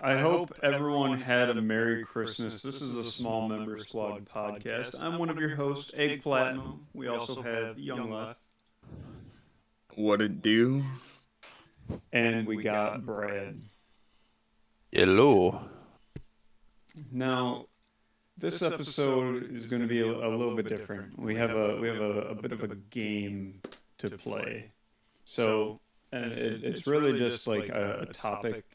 I hope everyone had a Merry Christmas. This is a Small Member Squad podcast. I'm one of your hosts, Egg Platinum. We also have Young Left, What it do? and we got Brad. Hello. Now, this episode is going to be a little bit different. We have a bit of a game to play. So, and it's really just like a topic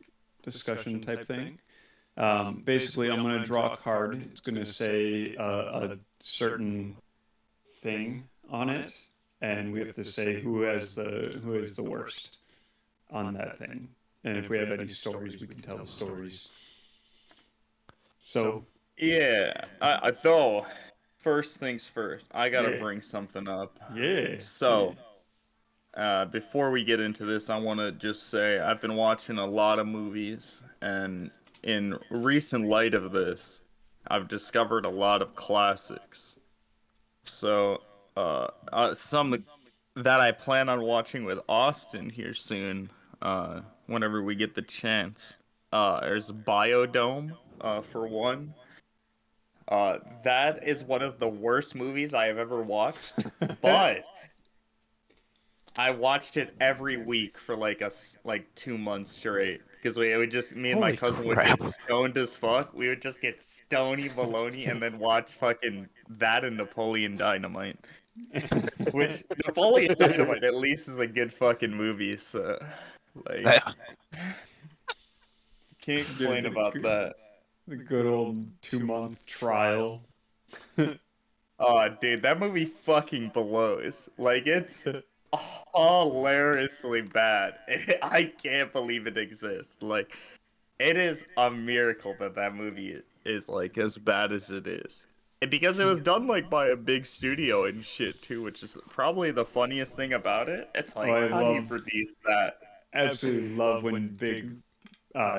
discussion type thing. Basically, I'm going to draw a card. It's going to say a certain thing on it, and we have to say who is the worst on that thing. And if we have any stories, we can tell the stories. So, Yeah, I though. First things first, I gotta Yeah. bring something up. yeah. So, before we get into this, I want to just say I've been watching a lot of movies, and in recent light of this, I've discovered a lot of classics. So, some that I plan on watching with Austin here soon, whenever we get the chance. There's Biodome, for one. That is one of the worst movies I have ever watched, but I watched it every week for like 2 months straight because we would just me and my Holy cousin would get crap. stoned as fuck. We would just get stony baloney and then watch fucking that and Napoleon Dynamite. Which Napoleon Dynamite at least is a good fucking movie, so like can't complain about that. The good old 2 month trial. Oh, dude, that movie fucking blows. Like, it's hilariously bad. I can't believe it exists. Like, it is a miracle that that movie is, like, as bad as it is. And because it was done, like, by a big studio and shit, too, which is probably the funniest thing about it. It's like, I how do you love- produce that? Absolutely love when big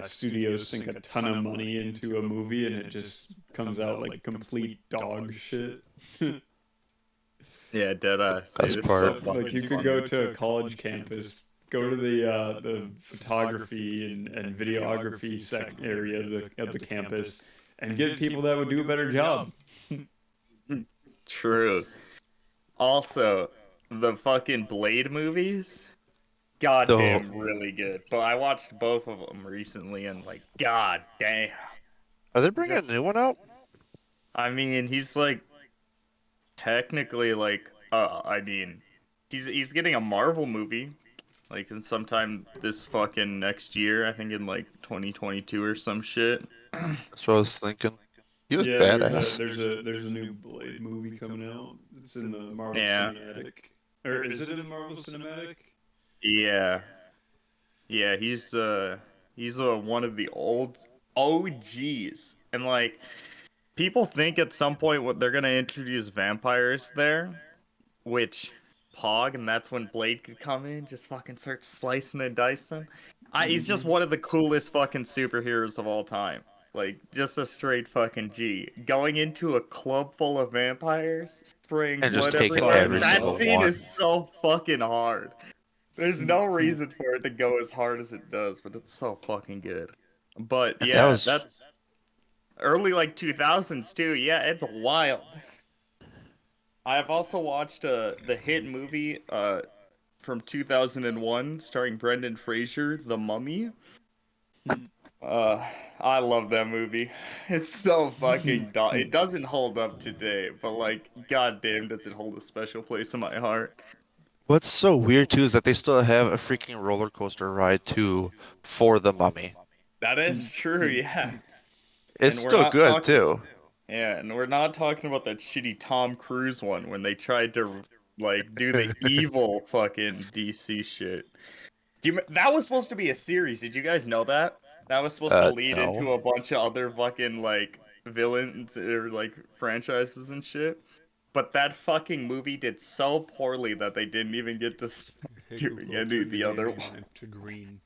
studios sink a ton of money into a movie and it just comes out like complete dog shit. Yeah, deadass. Best Dude, it's part. so Like fucking you could funny. go to a college campus, go to the photography and videography area of the campus, and get people that would do a better job. True. Also, the fucking Blade movies, goddamn, really good. But I watched both of them recently, and like, god damn. Are they bringing Just- a new one out? I mean, he's like technically like, I mean, he's getting a Marvel movie, like in sometime this fucking next year. I think in like 2022 or some shit. That's what I was thinking. He was Yeah, badass. there's a new Blade movie coming out. It's in the Marvel Yeah. Cinematic, or is it in the Marvel Cinematic? Yeah, yeah, he's one of the old OGs, and like people think at some point what they're gonna introduce vampires there, which Pog, and that's when Blade could come in, just fucking start slicing and dicing. He's just one of the coolest fucking superheroes of all time. Like, just a straight fucking G. Going into a club full of vampires, spraying And just blood taking everywhere. every That single scene one. is so fucking hard. There's no reason for it to go as hard as it does, but it's so fucking good. But And yeah, that was that's early like 2000s too. Yeah, it's wild. I have also watched the hit movie from 2001 starring Brendan Fraser, The Mummy. I love that movie. It's so fucking it doesn't hold up today, but like goddamn does it hold a special place in my heart. what's so weird too is that they still have a freaking roller coaster ride too for the Mummy. That is true, yeah. It's And we're still not good talking too. Yeah, and we're not talking about that shitty Tom Cruise one when they tried to like do the evil fucking DC shit. That was supposed to be a series. Did you guys know that? That was supposed to lead No. into a bunch of other fucking like villains or like franchises and shit. But that fucking movie did so poorly that they didn't even get to doing any of the other one. To green.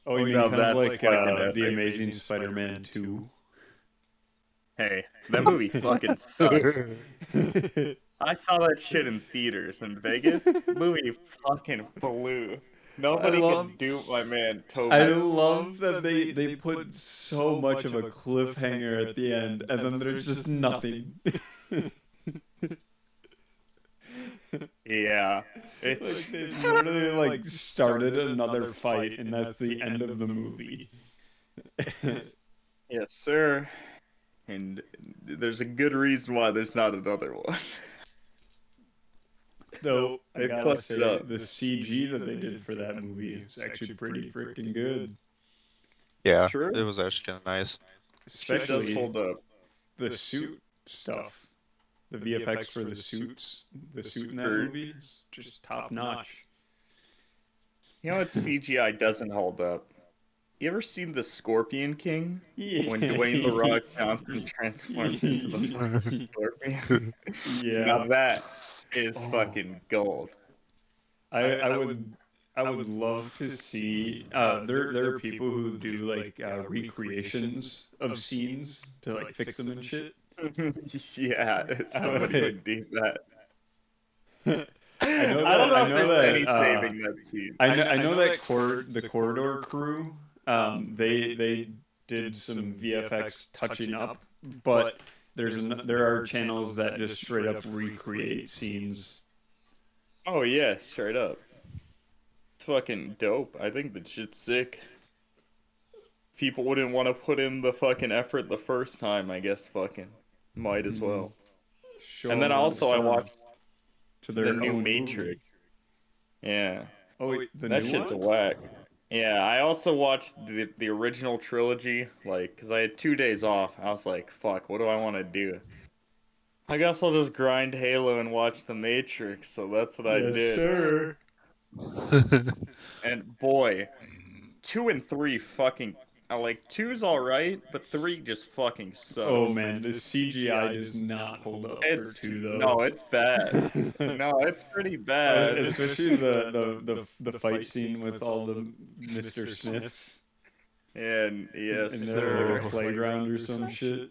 Oh, you mean Now kind of that's like fucking The epic. Amazing Spider-Man 2? Hey, that movie fucking sucked. I saw that shit in theaters in Vegas. Movie fucking blew. Nobody love- can do my man Toby. I love that they put so much of a cliffhanger at the end, and then there's just nothing. Yeah, it's Like they literally like started another fight, and that's the end of the movie. yes, sir. And there's a good reason why there's not another one. Though I They gotta fucked say, it up. the CG that they did for that movie is actually pretty freaking good. Yeah, True. it was actually kind of nice. Shit does Especially hold up. the suit stuff. The VFX for the suits, the suit in that Sure. movie is just top notch. You know what CGI doesn't hold up? You ever seen the Scorpion King? When Dwayne The Rock Johnson transforms into the fucking Scorpion? Yeah. Now that is Oh. fucking gold. I would love to see. There are people who do like recreations of scenes to like fix them and shit. Yeah, somebody would do that. I know I don't that- know I if know there's that, any saving that scene. I know that the corridor crew. They did some VFX touching up, but there are channels that just straight up recreate scenes. Oh yeah, straight up. It's fucking dope. I think that shit's sick. People wouldn't want to put in the fucking effort the first time, I guess fucking might as well. Show And then them also I some watched to the their new own Matrix. movie. Yeah. Oh, wait, the That new shit's one? whack. Yeah, I also watched the original trilogy, like, because I had 2 days off. I was like, fuck, what do I want to do? I guess I'll just grind Halo and watch The Matrix, so that's what I Yes, did. sir. And boy, 2 and 3 fucking... I like 2's alright, but 3 just fucking sucks. Oh man, the CGI does not hold up for 2 though. No, it's bad. No, it's pretty bad. Especially the fight scene with all the Mr. Smiths And yes, in sir. like a playground or some shit.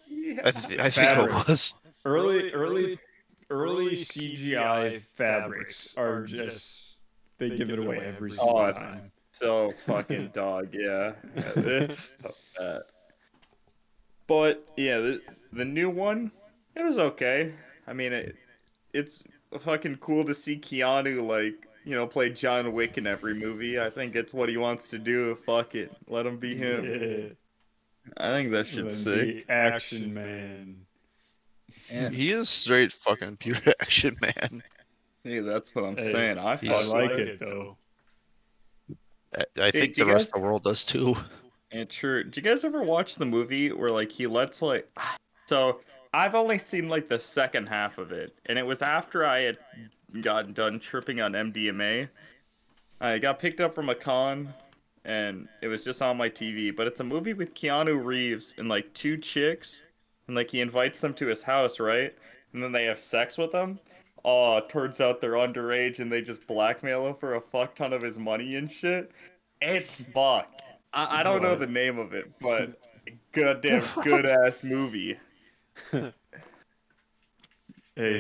Yeah. I think Fabric. it was. Early CGI fabrics are just they give it away every single Oh, time. So fucking dog, yeah. It's so bad. But yeah, the new one, it was okay. I mean, it's fucking cool to see Keanu like, play John Wick in every movie. I think it's what he wants to do. Fuck it, let him be him. Yeah. I think that shit's Then sick. the action man. He is straight fucking pure action, man. Hey, that's what I'm Hey, saying. I I fuck like it though. I think do you the rest guys- of the world does too. And true. Did you guys ever watch the movie where like he lets like so I've only seen like the second half of it, and it was after I had gotten done tripping on MDMA. I got picked up from a con and it was just on my TV, but it's a movie with Keanu Reeves and like 2 chicks, and like he invites them to his house, right? And then they have sex with them. Oh, turns out they're underage and they just blackmail him for a fuck ton of his money and shit. It's fucked. I don't know the name of it, but goddamn good ass movie. Hey,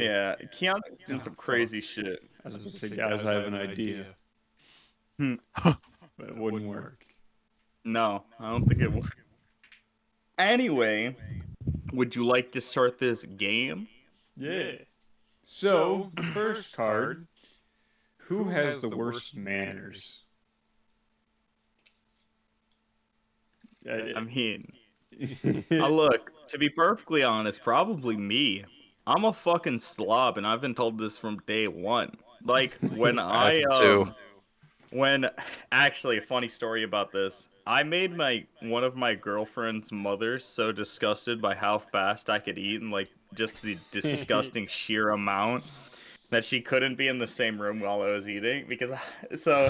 Yeah, Keanu's doing Oh, some fuck. crazy shit. I was supposed to say, guys, I have an idea. Hmm. But it wouldn't work. No, I don't think it will. Anyway, would you like to start this game? Yeah. So, the first card, who has the worst manners? I mean, look, to be perfectly honest, probably me. I'm a fucking slob, and I've been told this from day one. Like, when I am too. when, actually, a funny story about this. I made one of my girlfriend's mothers so disgusted by how fast I could eat and, like, just the disgusting sheer amount that she couldn't be in the same room while I was eating, because, so...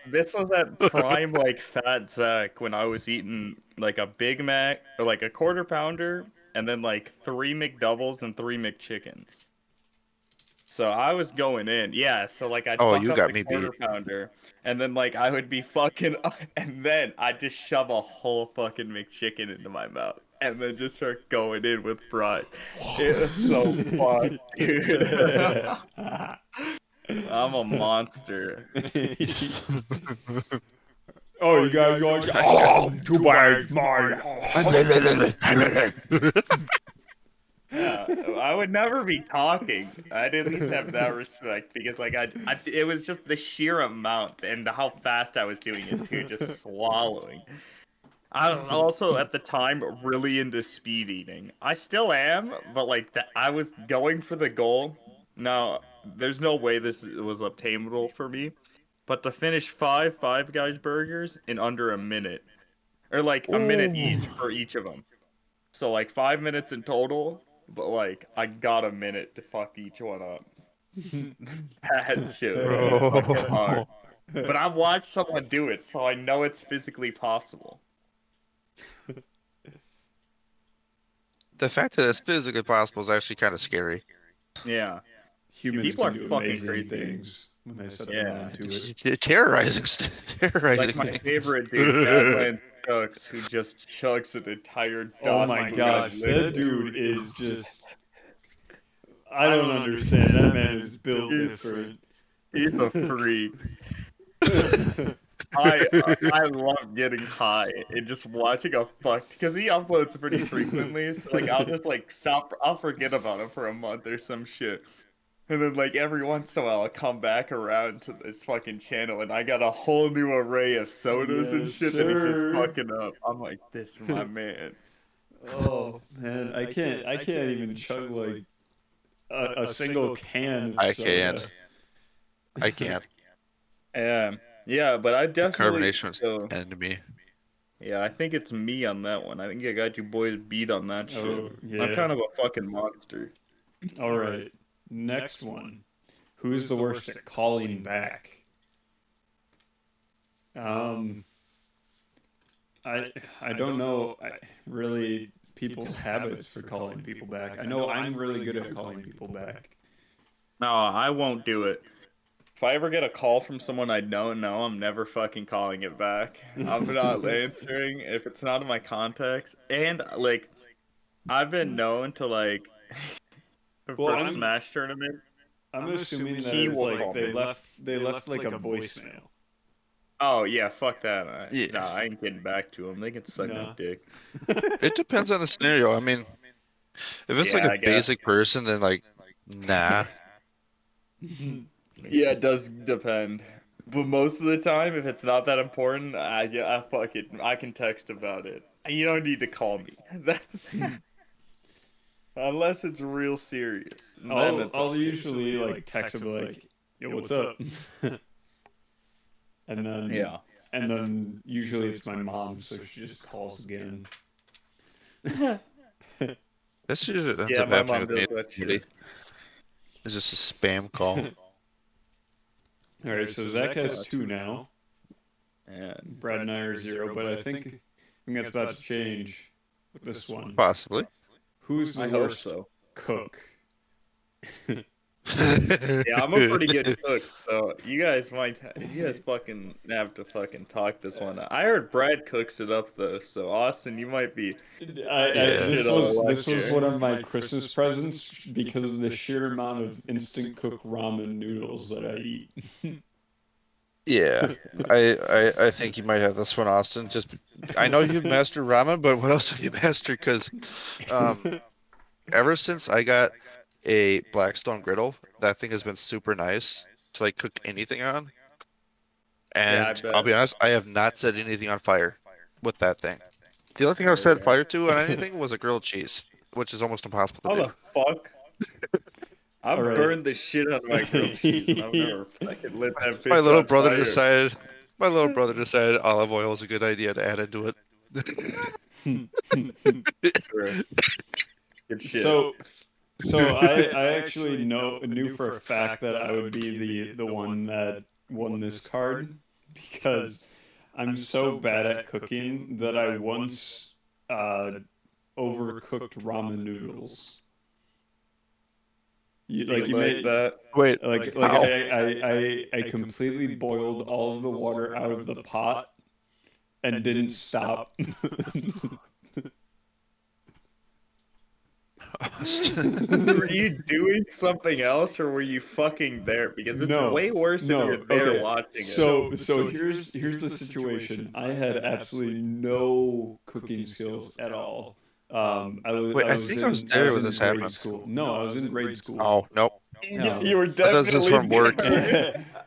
this was at prime like fat Zach when I was eating like a Big Mac or like a quarter pounder and then like 3 McDoubles and 3 McChickens. So I was going in, yeah. So like I'd Oh, fuck you up got the me quarter beat. pounder, and then like I would be fucking, and then I'd just shove a whole fucking McChicken into my mouth, and then just start going in with fries. It was so fun, dude. I'm a monster. Oh, you guys going? Oh, too bad, mine. Yeah, I would never be talking. I'd at least have that respect because, like, it was just the sheer amount and how fast I was doing it too, just swallowing. I was also at the time really into speed eating. I still am, but like I was going for the goal. Now, there's no way this was obtainable for me, but to finish Five Guys burgers in under a minute, or like a minute each for each of them. So like 5 minutes in total, but like I got a minute to fuck each one up. That shit was fucking hard. Bro. But I've watched someone do it, so I know it's physically possible. The fact that it's physically possible is actually kind of scary. Yeah. Humans People can are do fucking amazing crazy. things when they set their Yeah. mind to it. Terrorizing, terrorizing. Like my things. favorite dude, Badland Chucks, who just chugs an entire Oh my gosh, that dude is just. I don't understand. That man is built different. He's a freak. I love getting high and just watching a fuck because he uploads pretty frequently. So like I'll just like stop. I'll forget about him for a month or some shit, and then like every once in a while I'll come back around to this fucking channel and I got a whole new array of sodas and Yes, shit that he's just sir. fucking up. I'm like, this is my man. Oh man, I can't even chug like a single can of I soda. can't. I can't. Yeah, but I definitely Carbonation was so. enemy. Yeah, I think it's me on that one. I think I got you boys beat on that shit. Oh yeah. I'm kind of a fucking monster. All right. Next one. Who's the worst at calling back? I don't know really people's habits for calling people back. I know I'm really good at calling people back. No, I won't do it. If I ever get a call from someone I don't know, I'm never fucking calling it back. I'm not answering if it's not in my contacts. And like, I've been known to like Well, for Smash tournament. I'm assuming that He it's will like call they me. left like a voicemail. Oh yeah, fuck that. Yeah. Nah, I ain't getting back to him. They can suck No. my dick. It depends on the scenario. I mean, if it's like Yeah, a I guess. basic person, then like, nah. Yeah, it does depend. But most of the time, if it's not that important, I fuck it. I can text about it. You don't need to call me. That's unless it's real serious. Then I'll usually like text them like, "Yo, what's up?" and then yeah. and then usually it's my mom, so she just calls again. That's usually ends Yeah, up my happening mom with me. does that shit. It's just a spam call. All right, so Zach has 2 now. And Brad and I are 0, but I think that's about to change with this one. Possibly. Who's the I hope worst so. cook? Yeah, I'm a pretty good cook, so you guys fucking have to fucking talk this one out. I heard Brad cooks it up though, so Austin, you might be. This Shit on the was left here. one of my Christmas presents because of the sheer amount of instant cook ramen noodles that I eat. Yeah, I think you might have this one, Austin. Just I know you've mastered ramen, but what else have you mastered? Because ever since I got a Blackstone griddle, that thing has been super nice to like cook anything on. Yeah, I And bet. I'll be honest, I have not set anything on fire with that thing. The only thing I've set fire to on anything was a grilled cheese, which is almost impossible How to the do. fuck? I've All right. burned the shit out of my grilled cheese. I've never fucking lit that bitch My little on brother fire. decided. My little brother decided olive oil was a good idea to add into it. Sure. Good shit. So I actually knew for a fact that I would be the one that won this card because I'm so bad at cooking that I once overcooked ramen noodles. You made that. Wait, how? I completely boiled all of the water out of the pot and didn't stop. Were you doing something else, or were you fucking there? Because it's way worse if you're there watching it. So here's the situation. I had absolutely no cooking skills at all. Wait, I think I was there when this happened. School. No, I was in grade school. Oh, nope. You were I thought this was definitely from work.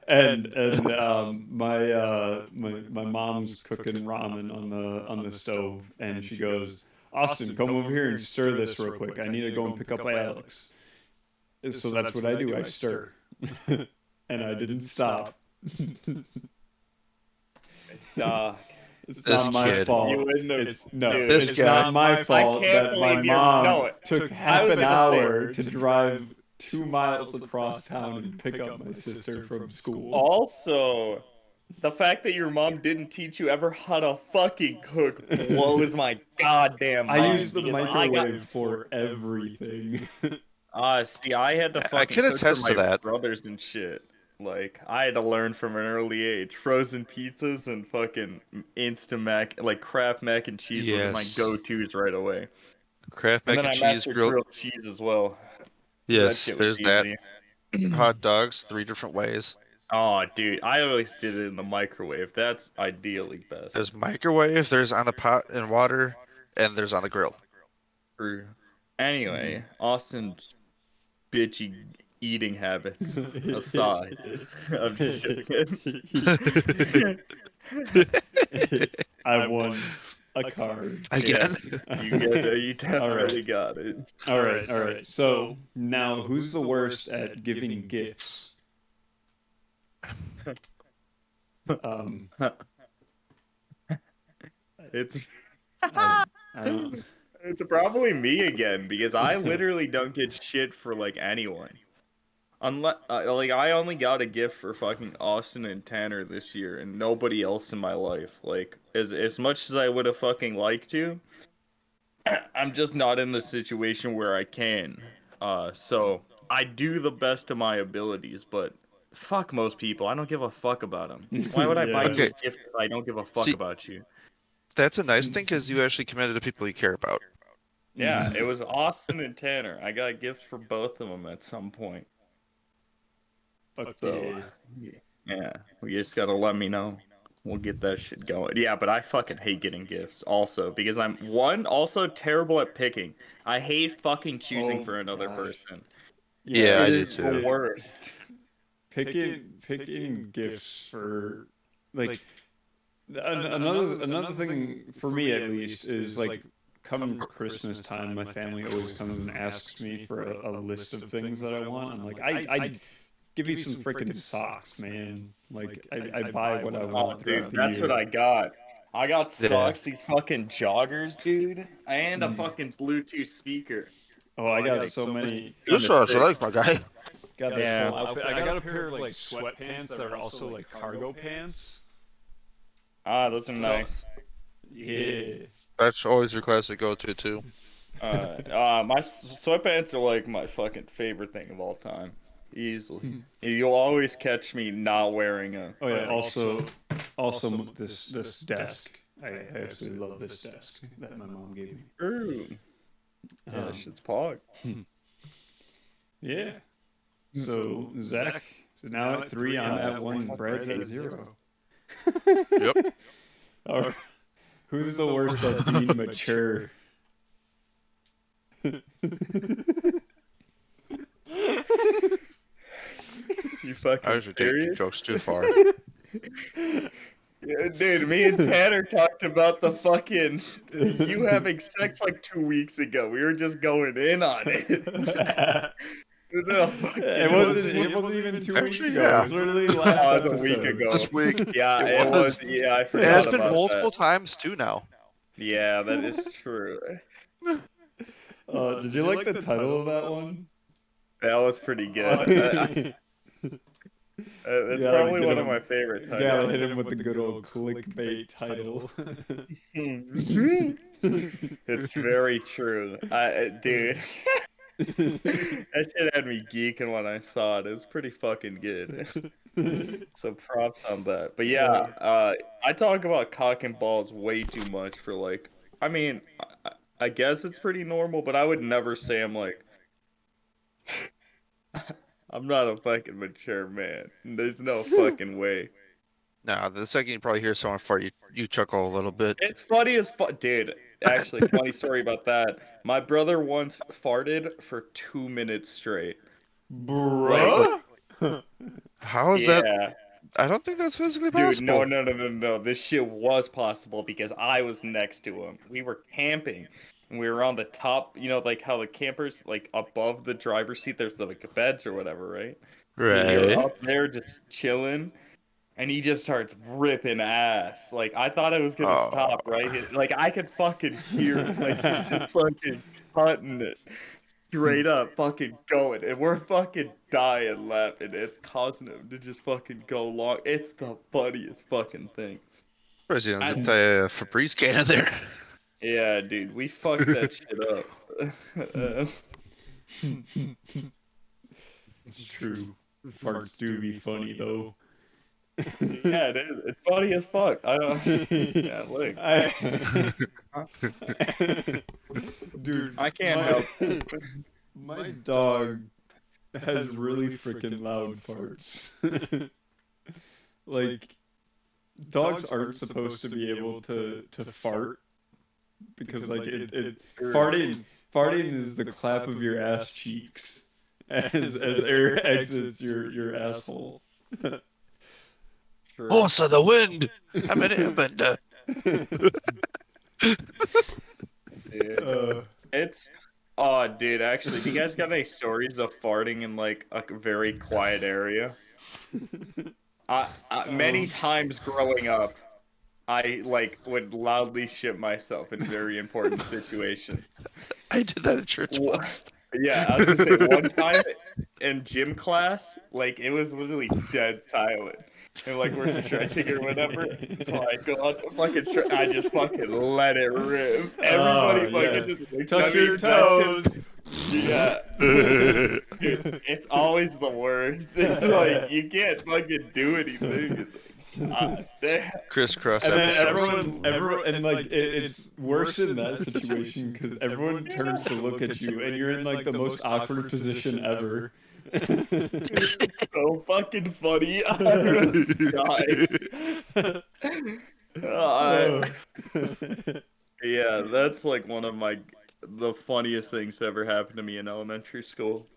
and my mom's cooking ramen on the stove, and she goes, Austin, come over here and stir this real quick. I need to go and pick up Alex. So that's what I do. I stir, and I didn't stop. It's This not my kid. fault. You wouldn't have, It's, no, dude, This it's guy. not my fault can't that my believe you're- mom no, took I half was an gonna say- hour to drive 2 miles across town and pick up my sister from school. Also, the fact that your mom didn't teach you ever how to fucking cook blows my goddamn mind. I use the because microwave for everything. See, I had to fucking I can cook attest for to my that. brothers and shit. Like, I had to learn from an early age. Frozen pizzas and fucking Insta mac, like Kraft mac and cheese were my Yes. go-tos right away. Kraft And mac then and I cheese, mastered grilled. grilled cheese as well. Yes, shit was there's that. easy. Hot dogs, 3 different ways. Oh, dude, I always did it in the microwave. That's ideally best. There's microwave, there's on the pot and water, and there's on the grill. True. Anyway, Austin's bitchy eating habits aside, I'm just joking. I won a card. Again? Yes, you definitely got it. All right. So now, who's the worst at giving gifts? It's I don't. it's probably me again because I literally don't get shit for like anyone. Unless like I only got a gift for fucking Austin and Tanner this year and nobody else in my life. Like as much as I would have fucking liked to, I'm just not in the situation where I can. So I do the best of my abilities, but fuck most people. I don't give a fuck about them. Why would I buy you Okay. a gift if I don't give a fuck See- about you? That's a nice thing because you actually committed to people you care about. Yeah, it was Austin and Tanner. I got gifts for both of them at some point. Fuck So, yeah. yeah, we just gotta let me know. We'll get that shit going. Yeah, but I fucking hate getting gifts also because I'm also terrible at picking. I hate fucking choosing Oh, for another gosh. person. Yeah, I It do is the too. worst. Picking gifts for like another thing for me at least is like come Christmas time, my family always comes and asks me for a list of things that I want. I'm like, I give you some freaking socks, man. Like I buy what I Oh, want throughout dude, the that's year. what I got. I got Yeah. socks, these fucking joggers, dude, and a fucking Bluetooth speaker. Oh, I got so many. This was I like my guy. Got this Yeah. whole outfit. I got a pair of like sweatpants that are also like cargo pants. Ah, those are nice. Yeah. That's always your classic go-to too. My sweatpants are like my fucking favorite thing of all time. Easily. You'll always catch me not wearing a. Oh yeah. Also this desk. I absolutely love this desk that my mom gave me. Ooh. Yeah, that shit's pog. Yeah. So Zach, so now at 3, I'm at 1, Brad's at 0. Yep. All right. Who's the worst at being mature? You fucking I was taking serious? jokes too far. Yeah, dude, me and Tanner talked about the fucking you having sex like 2 weeks ago. We were just going in on it. It wasn't even 2 weeks Actually, ago. yeah. It was literally last Oh, it episode. was a week ago. This week. Yeah, It it was. was. Yeah, I It forgot has been about multiple that. times too now. Yeah, that is true. Did you like the title of that one? That was pretty good. That's Yeah, probably get one him- of my favorite Yeah, titles. hit him with the good old clickbait title. It's very true. Dude, that shit had me geeking when I saw it. It was pretty fucking good. So props on that. But yeah, I talk about cock and balls way too much for like. I mean, I guess it's pretty normal, but I would never say I'm like I'm not a fucking mature man. There's no fucking way. Nah, the second you probably hear someone fart, you chuckle a little bit. It's funny as fuck, dude. Actually, funny story about that. My brother once farted for 2 minutes straight. Bruh? How is that? Yeah, I don't think that's physically dude. No, possible. no, no, no, no. This shit was possible because I was next to him. We were camping, and we were on the top. You know, like how the campers, like above the driver's seat, there's the like beds or whatever, right? We were Right. up there just chilling. And he just starts ripping ass. Like I thought it was gonna Oh. stop, right? Like I could fucking hear it. Like he's just fucking cutting it straight up, fucking going, and we're fucking dying laughing. It's causing him to just fucking go long. It's the funniest fucking thing. President's And a Febreze can in there. yeah, dude, we fucked that shit up. It's true. Farts do be funny though. Yeah, it is. It's funny as fuck. I don't. Yeah, look. Dude, I can't help. My dog has really freaking loud farts. Like, dogs aren't supposed to be able to fart because like farting is the clap of your ass cheeks as air exits your asshole. True. Horse of the wind. I'm an airbender. Dude. It's oh dude, actually, do you guys got any stories of farting in like a very quiet area? Many times growing up, I like would loudly shit myself in very important situations. I did that at church Wha- once. Yeah, I was gonna say one time in gym class, like it was literally dead silent. And like we're stretching or whatever. So I go out to fucking I just fucking let it rip. Everybody fucking just looks touch at me, your that toes. shit- Yeah. Dude, it's always the worst. It's like you can't fucking do anything. It's like, damn. Crisscross And then episode. everyone, and like it's worse in that situation because everyone turns to look at you, and you're in like the most awkward position ever. It's so fucking funny. I almost died. Yeah, that's like one of the funniest things that ever happened to me in elementary school.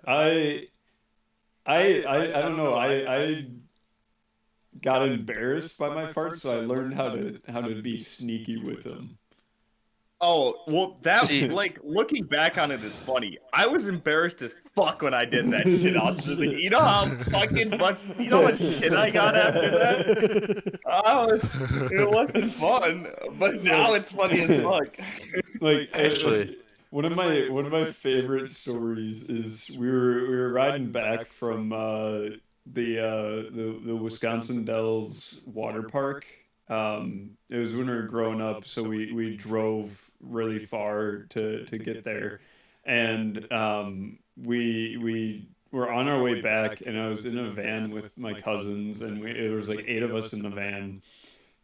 I don't know. I got embarrassed by my farts, so I learned how to be sneaky with them. Oh, well, that, See- like, looking back on it, it's funny. I was embarrassed as fuck when I did that shit. I was just like, you know how fucking much, you know what shit I got after that? It wasn't fun, but now it's funny as fuck. Like Actually. one of my favorite stories is we were riding back from the Wisconsin Dells water park. It was when we were growing up, so we drove really far to get there, and we were on our way back, and I was in a van with my cousins, and there was like 8 of us in the van,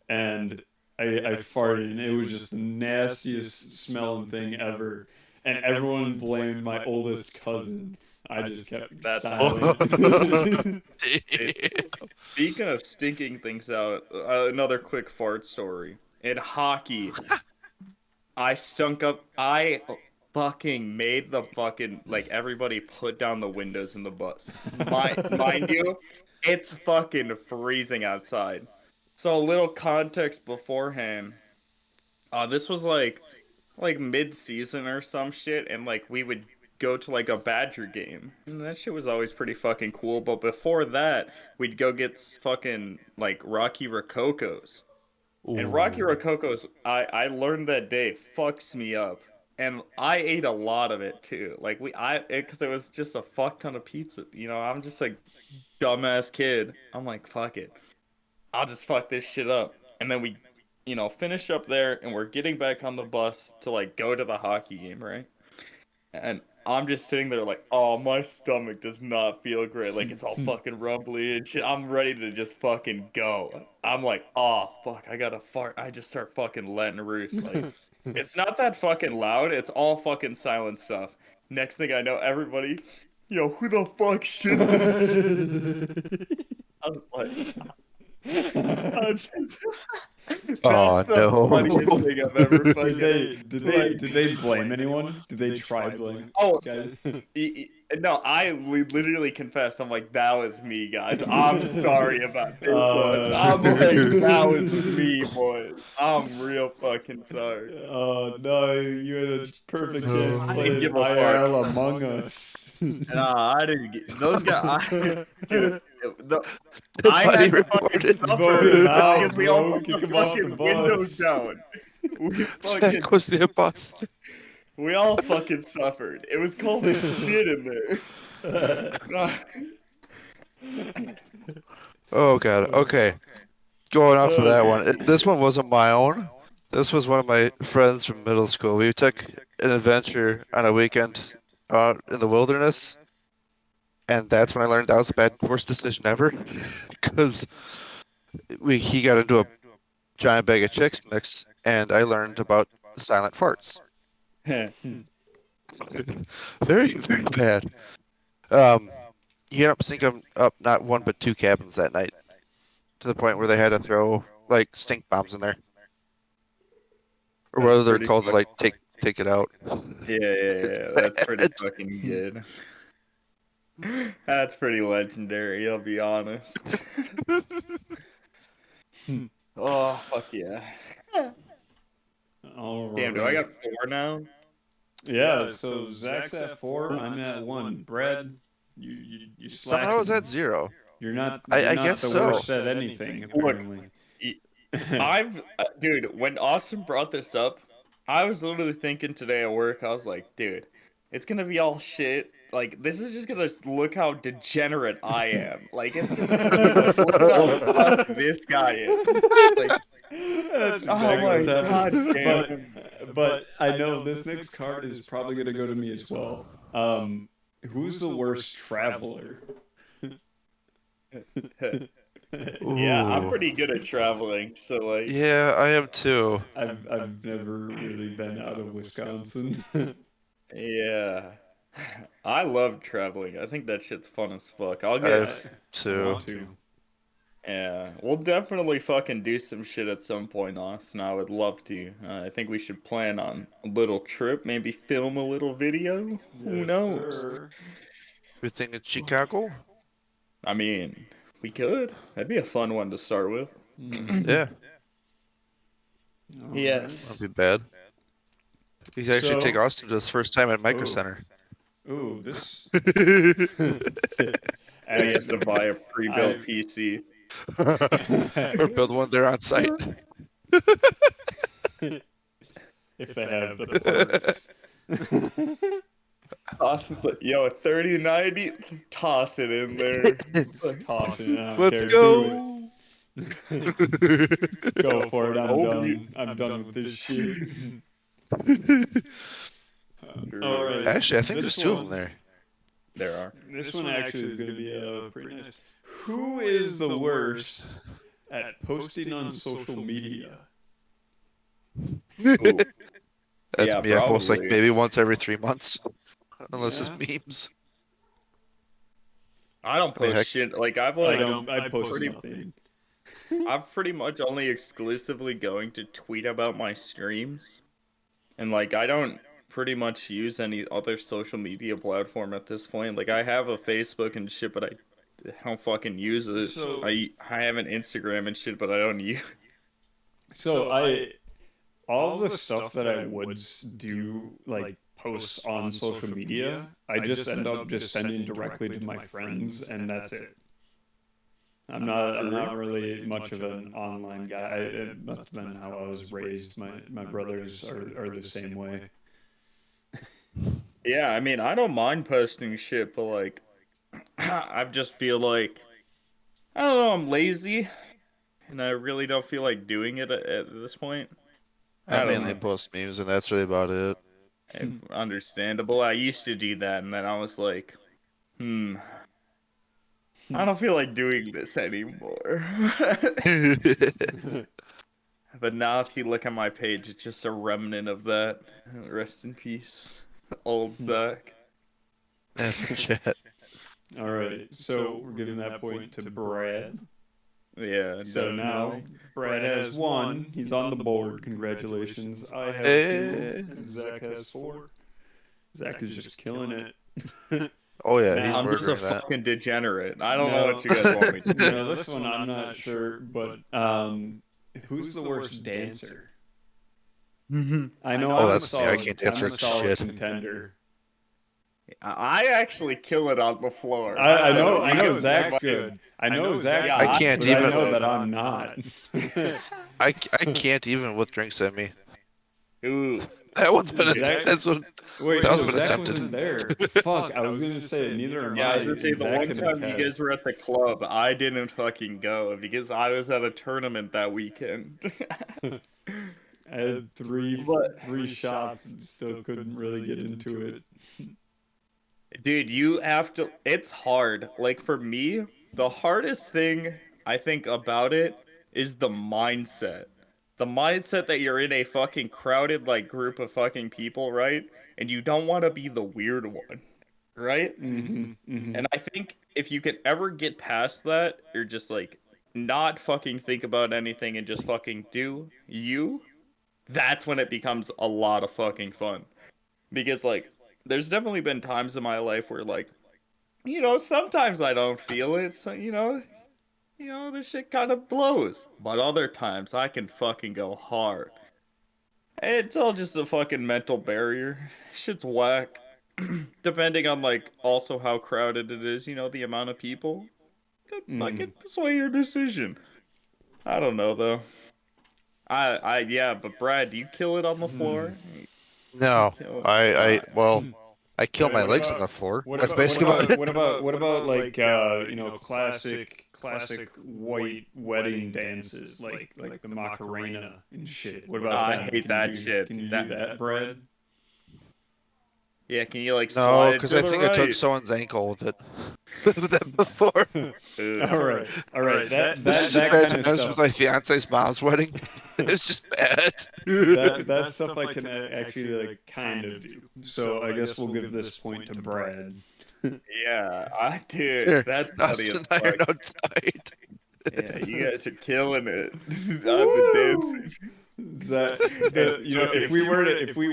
and I farted, and it was just the nastiest smelling thing ever, and everyone blamed my oldest cousin. I just kept silent. Speaking of stinking things out, another quick fart story. In hockey, I stunk up. I fucking made the fucking like everybody put down the windows in the bus. Mind you, it's fucking freezing outside. So a little context beforehand. This was like mid-season or some shit, and like we would go to like a Badger game, and that shit was always pretty fucking cool. But before that, we'd go get fucking like Rocky Rococo's. And Rocky Rococo's, I learned that day fucks me up, and I ate a lot of it too. Like because it was just a fuck ton of pizza. You know, I'm just like dumbass kid. I'm like fuck it, I'll just fuck this shit up. And then we, finish up there, and we're getting back on the bus to like go to the hockey game, right? And I'm just sitting there like, oh, my stomach does not feel great. Like, it's all fucking rumbly and shit. I'm ready to just fucking go. I'm like, oh, fuck, I gotta fart. I just start fucking letting loose. Like, it's not that fucking loud. It's all fucking silent stuff. Next thing I know, everybody, yo, who the fuck shit this? I was like, that's Oh the funniest no. thing I've ever fucking. Did they blame anyone? Did they try blame? Oh, Guys? no, I literally confessed. I'm like, that was me, guys. I'm sorry about this one. I'm like, that was me, boy. I'm real fucking sorry. Oh no, you had a perfect chance I didn't playing give a fuck. IRL Among Us. Nah, I didn't get those guys. Dude, Buddy I had to fucking reported. suffer Vote him out, because we all bro. put Kick the him off the fucking windows bus. down. We fucking, Zach was the imposter. we all fucking suffered. It was cold as shit in there. Oh god. Okay. Going off of that one. This one wasn't my own. This was one of my friends from middle school. We took an adventure on a weekend out in the wilderness, and that's when I learned that was the worst decision ever. Because he got into a giant bag of chicks mix, and I learned about silent farts. Very, very bad. He ended up sinking up not one but two cabins that night, to the point where they had to throw like stink bombs in there, or whether they're called to like take it out. Yeah, that's pretty fucking good. That's pretty legendary, I'll be honest. Oh, fuck yeah. All Damn, do I right. got 4 now? Yeah, so Zach's at 4, I'm at 1. Brad, you slacking. Somehow it's at 0. You're not I not guess the so. worst at anything, apparently. Dude, when Austin brought this up, I was literally thinking today at work, I was like, dude, it's gonna be all shit. Like, this is just gonna look how degenerate I am. Like, it's just look at how fucked this guy is. Like, That's oh exactly my what's god, happening. damn. But I know this next card is probably going to go to me as well. Who's the worst traveler? Yeah, I'm Ooh. pretty good at traveling, so like. Yeah, I am too. I've never really been out of Wisconsin. Yeah. I love traveling. I think that shit's fun as fuck. I'll I get. have I too. want to. Yeah, we'll definitely fucking do some shit at some point, Austin. I would love to. I think we should plan on a little trip, maybe film a little video. Who Yes, knows? sir. We think it's Chicago? I mean, we could. That'd be a fun one to start with. Yeah, All Yes. that'd be bad. We could actually take Austin to his first time at Micro Center. Ooh, this. I guess to buy a pre-built PC. Or build one there on site. If they have the parts. Austin's like, yo, a 3090, toss it in there. Toss it. I don't Let's care. go. Do it. Go for it. I'm Oh, done. I'm done with this shit. All right. Actually, I think This there's 2 of one- them there. There are. This one actually is going to be pretty nice. Who is the worst at posting on social media? Ooh. That's Yeah, me almost like probably. maybe once every 3 months. Unless Yeah. it's memes. I don't post heck. shit. Like, I've I like, don't. I post pretty- nothing. I'm pretty much only exclusively going to tweet about my streams. And like I don't pretty much use any other social media platform at this point. Like I have a Facebook and shit, but I don't fucking use it. So- I have an Instagram and shit, but I don't use. So all the stuff that I would do, like post on social media, I just end up just sending directly to my friends, and that's it. I'm not really much of an online guy. It must have been how I was raised. My brothers are the same way. Yeah, I mean I don't mind posting shit, but like I just feel like I don't know, I'm lazy, and I really don't feel like doing it at this point. I I don't mainly know. post memes, and that's really about it. Understandable. I used to do that, and then I was like, I don't feel like doing this anymore. But now if you look at my page, it's just a remnant of that. Rest in peace, old Zach. For chat. All right, so we're giving that point to Brad. Yeah. So now definitely. Brad has 1. He's on the board. Congratulations. I have 2. Hey. And Zach has 4. Zach is just killing it. Oh yeah, Now- he's I'm just a murdering that. fucking degenerate. I don't know No. what you guys want me to do. No, this one I'm not sure, but who's the worst dancer? I know Oh, I'm that's a me. I solid, can't dance I'm a for solid shit. contender. I actually kill it on the floor. I know So I you know can Zach's fuck- good. I know Zach's Yeah, good, I can't but I even- know that I'm not. I can't even with drinks at me. Ooh. That one's been Zach- that's what. Wait, That no, was been Zach attempted. wasn't there. Fuck, I was gonna say neither am Yeah, I I. was gonna say the Zach one can time you attest. guys were at the club, I didn't fucking go because I was at a tournament that weekend. I had three But- shots and still couldn't really get into it. Dude, you have to. It's hard. Like for me, the hardest thing I think about it is the mindset. The mindset that you're in a fucking crowded like group of fucking people, right? And you don't want to be the weird one, right? And I think if you can ever get past that, you're just like not fucking think about anything and just fucking do you. That's when it becomes a lot of fucking fun. Because like there's definitely been times in my life where like sometimes I don't feel it, so this shit kind of blows. But other times I can fucking go hard. It's all just a fucking mental barrier. Shit's whack. Depending on like also how crowded it is, the amount of people. Could fucking sway your decision. I don't know though. Yeah, but Brad, do you kill it on the floor? No, Kill it. I kill my What legs on about- the floor. What That's about, basically what about like classic white wedding dances like the Macarena and shit? What about I them? hate Can that you do- shit. Can you do that, Brad? Yeah, can you like No, slide because to I the think I took right? someone's ankle with it. With that before. Ooh. All right. That This is that bad kind of times stuff. with my fiance's mom's wedding. It's just bad. That stuff I can actually like kind of do. So I guess we'll give this point to Brad. Yeah, dude, Here, that's funny Austin as and I are fuck. now tied. Yeah, you guys are killing it. I've been dancing. Zach, if we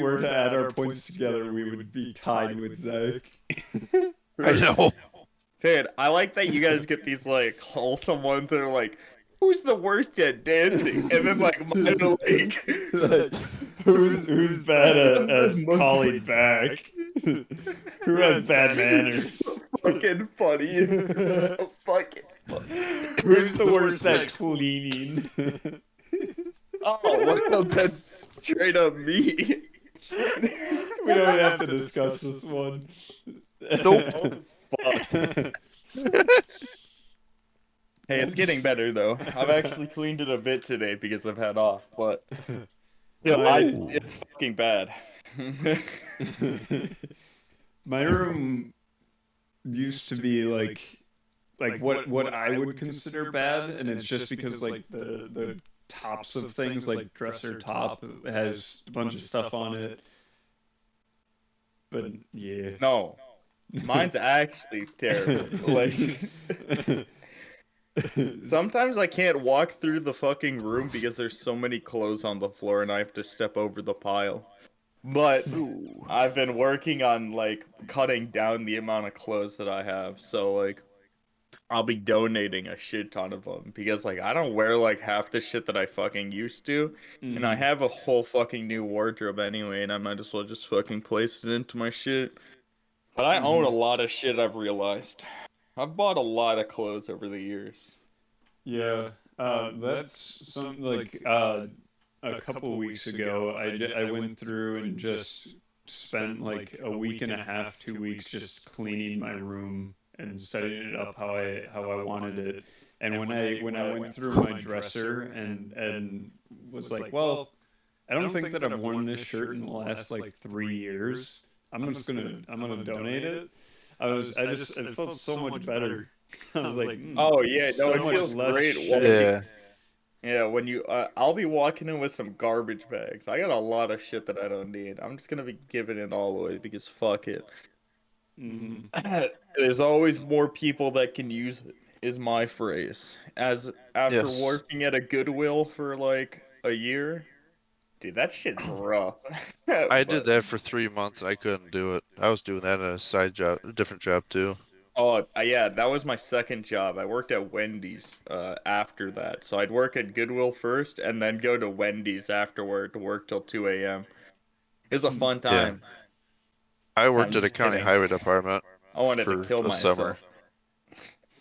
were to add our points together, we would be tied with Zach. I know. Dude, I like that you guys get these like wholesome ones that are like, who's the worst at dancing? And then like mine are like, Like, who's bad at calling back? Who has bad manners? so fucking funny. So fucking funny. Who's the worst at cleaning? Oh, well, that's straight up me. We don't even have to discuss this one. Nope. Hey, it's getting better though. I've actually cleaned it a bit today because I've had off, but it's fucking bad. My room used to be like what I would consider bad, and it's just because like the tops of things like dresser top has a bunch of stuff on it. But yeah. No, mine's actually terrible. Like sometimes I can't walk through the fucking room because there's so many clothes on the floor and I have to step over the pile. But I've been working on like cutting down the amount of clothes that I have, so like I'll be donating a shit ton of them because like I don't wear like half the shit that I fucking used to, and I have a whole fucking new wardrobe anyway, and I might as well just fucking place it into my shit. But I own a lot of shit, I've realized. I've bought a lot of clothes over the years. Yeah, that's some like a couple weeks ago. I went through and just spent like a week and a half, 2 weeks just cleaning my room and setting it up how I wanted it. And when I went through my dresser and was like, well, I don't think that I've worn this shirt in the last like 3 years. I'm gonna donate it. It felt so much better. I was like, Oh yeah, no, so it much feels less great. shit. Yeah. Yeah, when you, I'll be walking in with some garbage bags. I got a lot of shit that I don't need. I'm just gonna be giving it all away because fuck it. There's always more people that can use it, is my phrase. As after Yes. working at a Goodwill for like a year, dude, that shit's rough. I did But that for 3 months and I couldn't do it. I was doing that in a side job, a different job too. oh yeah, that was my second job. I worked at Wendy's after that. So I'd work at Goodwill first and then go to Wendy's afterward to work till 2 a.m. It was a fun Yeah. time. I worked I'm at a just county kidding. highway department I wanted to for kill a summer.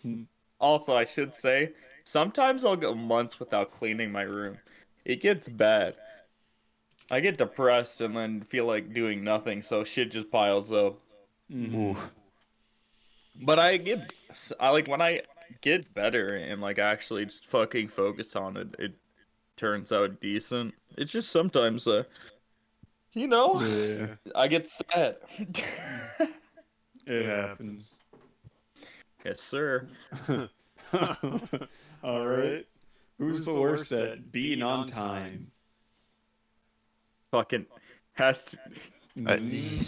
myself. Also, I should say, sometimes I'll go months without cleaning my room. It gets bad. I get depressed and then feel like doing nothing, so shit just piles up. Ooh. But I like when I get better and like actually just fucking focus on it, it turns out decent. It's just sometimes, you know, Yeah, I get sad. it happens. Yes, sir. All right. Who's the worst at being on time? Fucking has to. Mm.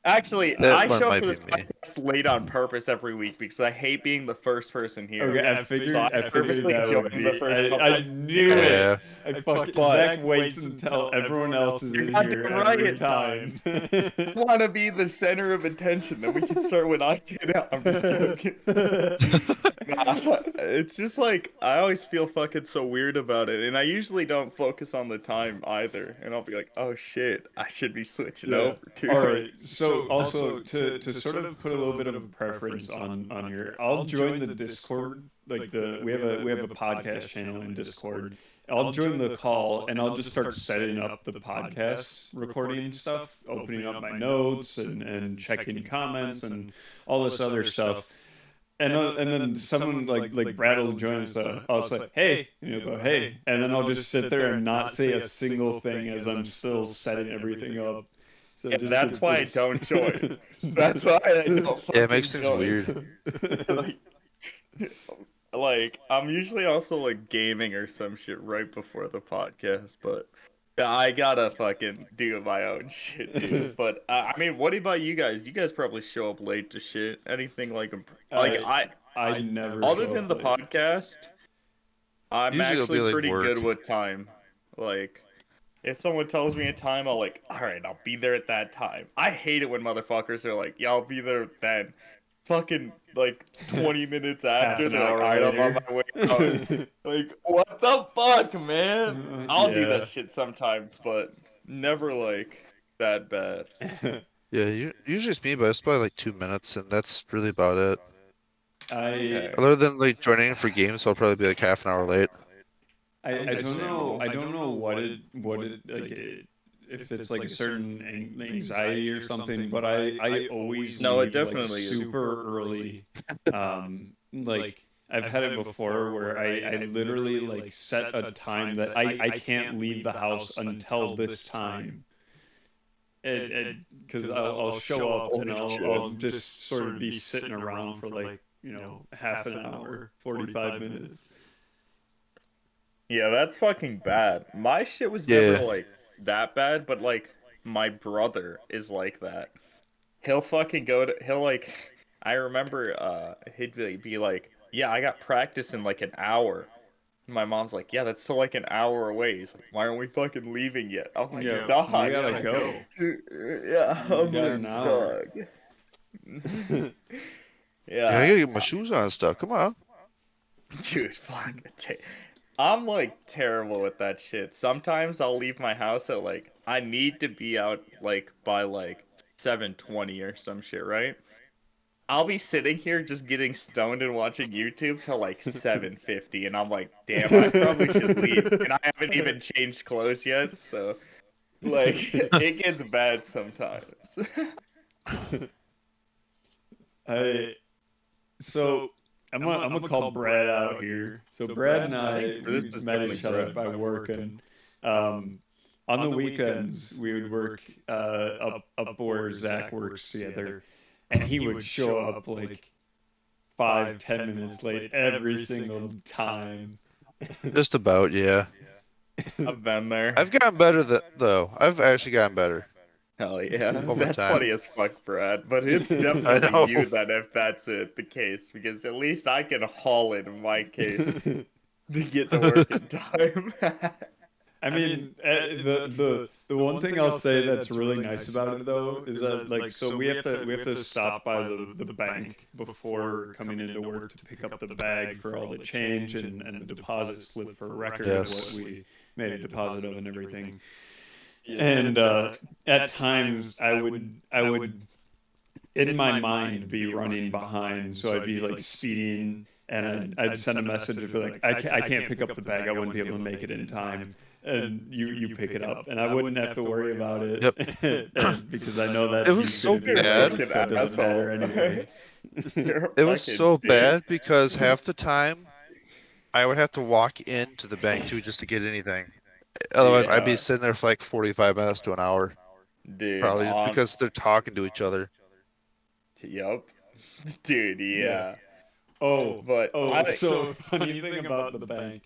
Actually, That I one show up might to be this me. podcast late on purpose every week because I hate being the first person here. Okay, Yeah, I figured. So I I figured purposely that would joined the be. first couple. I knew Yeah. it. I fucking But- Zach waits until everyone else is in here goddamn every right. time. I want to be the center of attention. Then we can start when I get out. I'm just joking. Nah, it's just like I always feel fucking so weird about it, and I usually don't focus on the time either. And I'll be like, "Oh shit, I should be switching over too." All right. So also to sort of put a little bit of a preference on here, I'll join the Discord. Like we have a podcast channel in Discord. I'll join the call and I'll just start setting up the podcast recording stuff, opening up my notes and checking comments and all this other stuff. And then someone like Brad will join us. I'll say, "Hey," and you'll go, "Hey," and then I'll just sit there and not say a single thing as I'm still setting everything up. So Yeah, just that's why I don't join. That's why I don't. Yeah, it makes things join. weird. like I'm usually also like gaming or some shit right before the podcast, but yeah, I gotta fucking do my own shit, dude. But I mean, what about you guys? You guys probably show up late to shit. Anything like I never. other show than up the late. podcast, I'm Usually it'll be actually like pretty work. good with time. Like, if someone tells me a time, I'll like, all right, I'll be there at that time. I hate it when motherfuckers are like, yeah, I'll be there then. Fucking like 20 minutes after, an they're like, hour all right, I'm on later. my way out. Like, what the fuck, man? I'll do Yeah. that shit sometimes, but never like that bad. Yeah, usually it's me, but it's probably like 2 minutes, and that's really about it. Okay. Other than like joining for games, I'll probably be like half an hour late. I don't know. Understandable. I don't know what it like if it's like a certain anxiety or something, but I always No, it leave, like, definitely is. super early. Like I've had it before where I literally like set a time that I can't leave the house until this time. And because I'll show up and I'll just sort of be sitting around for like half an hour, 45 minutes. Yeah, that's fucking bad. My shit was Yeah. never like that bad, but like my brother is like that. He'll fucking he'll like I remember he'd be like, "Yeah, I got practice in like an hour." My mom's like, "Yeah, that's still like an hour away." He's like, "Why aren't we fucking leaving yet?" I'm like, Yeah, "Dog, we gotta go. Yeah, You I'm got like, an hour. "Dog." Yeah, I Yeah, gotta get my shoes on and stuff. Come on. dude, fuck. I'm like terrible with that shit. Sometimes I'll leave my house at like I need to be out like by like 7:20 or some shit, right? I'll be sitting here just getting stoned and watching YouTube till like 7:50, and I'm like, damn, I probably should leave. And I haven't even changed clothes yet, so like it gets bad sometimes. So I'm gonna call Brad out here. So Brad and I think we this is met definitely each other Brad. by work, and on the weekends we would work up where Zach works together, and he would show up like 5-10 minutes late every single time. Just about, yeah. I've been there. I've gotten better though. I've actually gotten better. Hell yeah, Over that's time. funny as fuck, Brad. But it's I know. definitely you then if that's the case, because at least I can haul it in my case to get to work in time. I mean, the one thing I'll say that's really nice about it though is that like so we have to stop by the bank before coming into work to pick up the bag for all the change and the deposit slip for record of Yes. what we made a deposit of and everything. Yes. And at times I would in my mind be running behind, so I'd be like speeding and I'd send a message and be like, I can't pick up the bag, I wouldn't be able to make it in time. And you pick it up, and I wouldn't have to worry about it. Yep. And because I know that It was he's so gonna be bad. late, so it doesn't matter anyway. It was so bad because half the time I would have to walk into the bank too just to get anything. Otherwise, I'd be Yeah. sitting there for like 45 minutes to an hour, Dude, probably just because they're talking to each other. Yup. Dude, yeah. But So funny thing about the bank.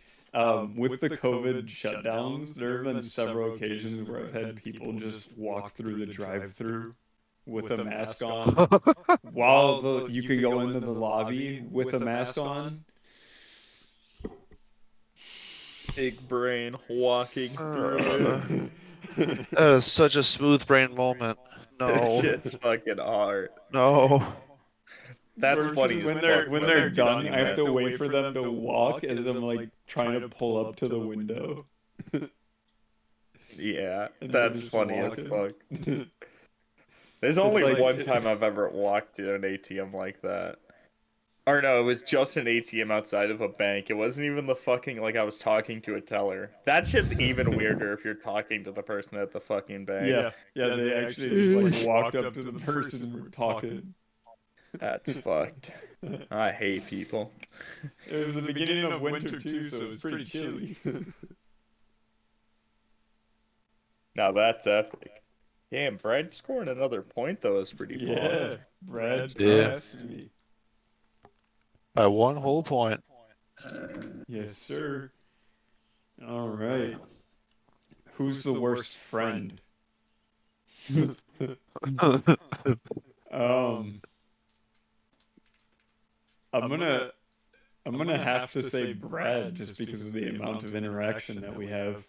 With the COVID shutdowns, there have been several occasions where I've had people just walk through the drive-through with a mask on, while you can go into the lobby with a mask on. big brain walking through it. That is such a smooth brain moment. That No, shit's fucking hard. no. That's Versus funny. when they're done, I have to wait for them to walk as I'm like trying to pull up to the window. Yeah, And they're that's just funny as walking. fuck. There's only like- one time I've ever walked to an ATM like that. Or no, it was just an ATM outside of a bank. It wasn't even the fucking, like, I was talking to a teller. That shit's even weirder if you're talking to the person at the fucking bank. Yeah, they actually just like walked up to the person and were talking. That's fucked. I hate people. It was the beginning of winter too, so it was pretty chilly. Now that's epic. Damn, Brad scoring another point though is pretty fun. Yeah, Brad's Yeah. past me. By one whole point. Yes, sir. All right. Who's the worst friend? I'm gonna have to say Brad just because of the amount of interaction that we have.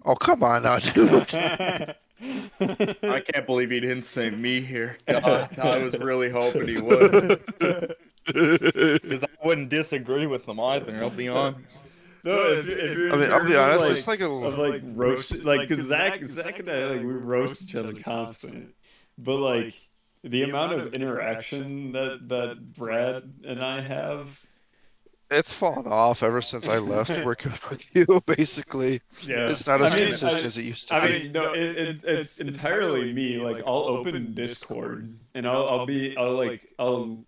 Oh, come on now, dude. I can't believe he didn't say me here. God, I was really hoping he would. Because I wouldn't disagree with him either, I'll be honest. No, if you're I mean, I'll be honest, it's like a roast, like, cause Zach and I, like, we roast each other constant, but like the amount of interaction that Brad and I have, it's fallen off ever since I left working with you, basically. yeah, It's not as consistent as it used to I be. mean, no, it's entirely me. Like, I'll open Discord and I'll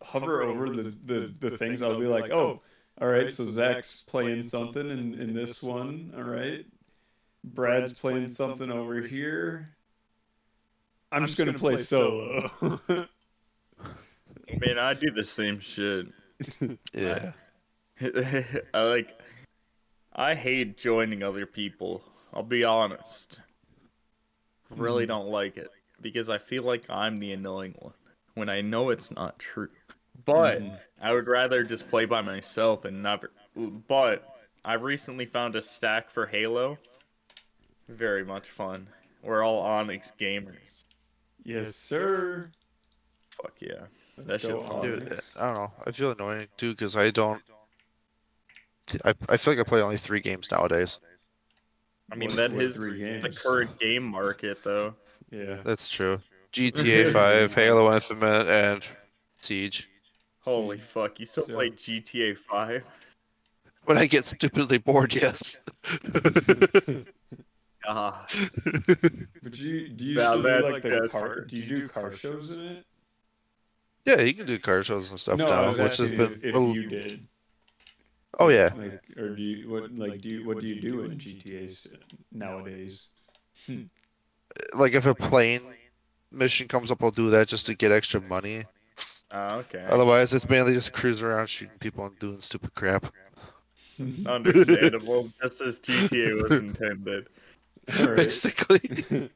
hover over the things. I'll be like, oh, all right, so Zach's playing something in this one. All right, Brad's playing something over here. I'm just gonna play solo. I mean, I do the same shit. Yeah. I hate joining other people. I'll be honest. Really don't like it because I feel like I'm the annoying one when I know it's not true. But I would rather just play by myself and never. But I recently found a stack for Halo. Very much fun. We're all Onyx gamers. Yes, sir. Fuck yeah. Let's That go shit's fun. Dude, Onyx. I don't know. I feel annoying too because I don't. I feel like I play only 3 games nowadays. I mean, What- that what is 3 the games? current game market, though. Yeah. That's true. GTA 5, Halo Infinite, and Siege. Holy See, fuck, you still so- play GTA 5? When I get stupidly bored, yes. Ah, But do you Now still do that's like the good car? for Do you do car shows in it? Yeah, you can do car shows and stuff No, I now, was which has asking been. if you did. Oh yeah. Like, or do you what do you do in GTA nowadays? Like if a plane mission comes up, I'll do that just to get extra money. okay. Otherwise, it's mainly just cruising around shooting people and doing stupid crap. Understandable, just as GTA was intended. All right. Basically.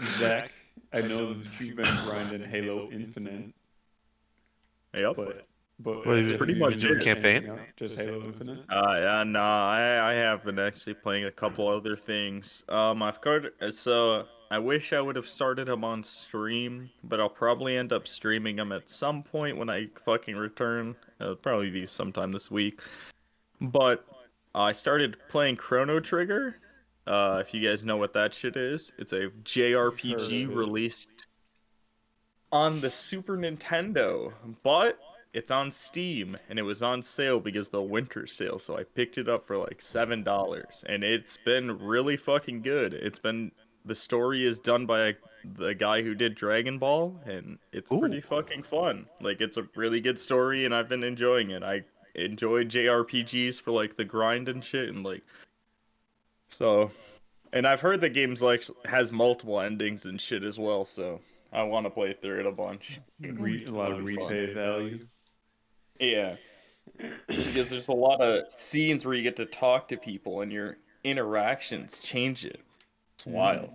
Zach, I know that you've been grinding Halo Infinite, Yep. but What have have you pretty you much been doing doing campaign? anything else? Just Halo Infinite? Yeah, nah, I have been actually playing a couple other things. I've got, so I wish I would have started them on stream, but I'll probably end up streaming them at some point when I fucking return. It'll probably be sometime this week. But I started playing Chrono Trigger. If you guys know what that shit is, it's a Heard JRPG of it. released on the Super Nintendo, but it's on Steam and it was on sale because of the winter sale, so I picked it up for like $7 and it's been really fucking good. The story is done by the guy who did Dragon Ball and it's Ooh. pretty fucking fun. Like it's a really good story and I've been enjoying it. I enjoy JRPGs for like the grind and shit and like so and I've heard the game's like has multiple endings and shit as well, so I want to play through it a bunch. A lot of It'll be fun. repay value. Yeah, because there's a lot of scenes where you get to talk to people and your interactions change it. It's wild.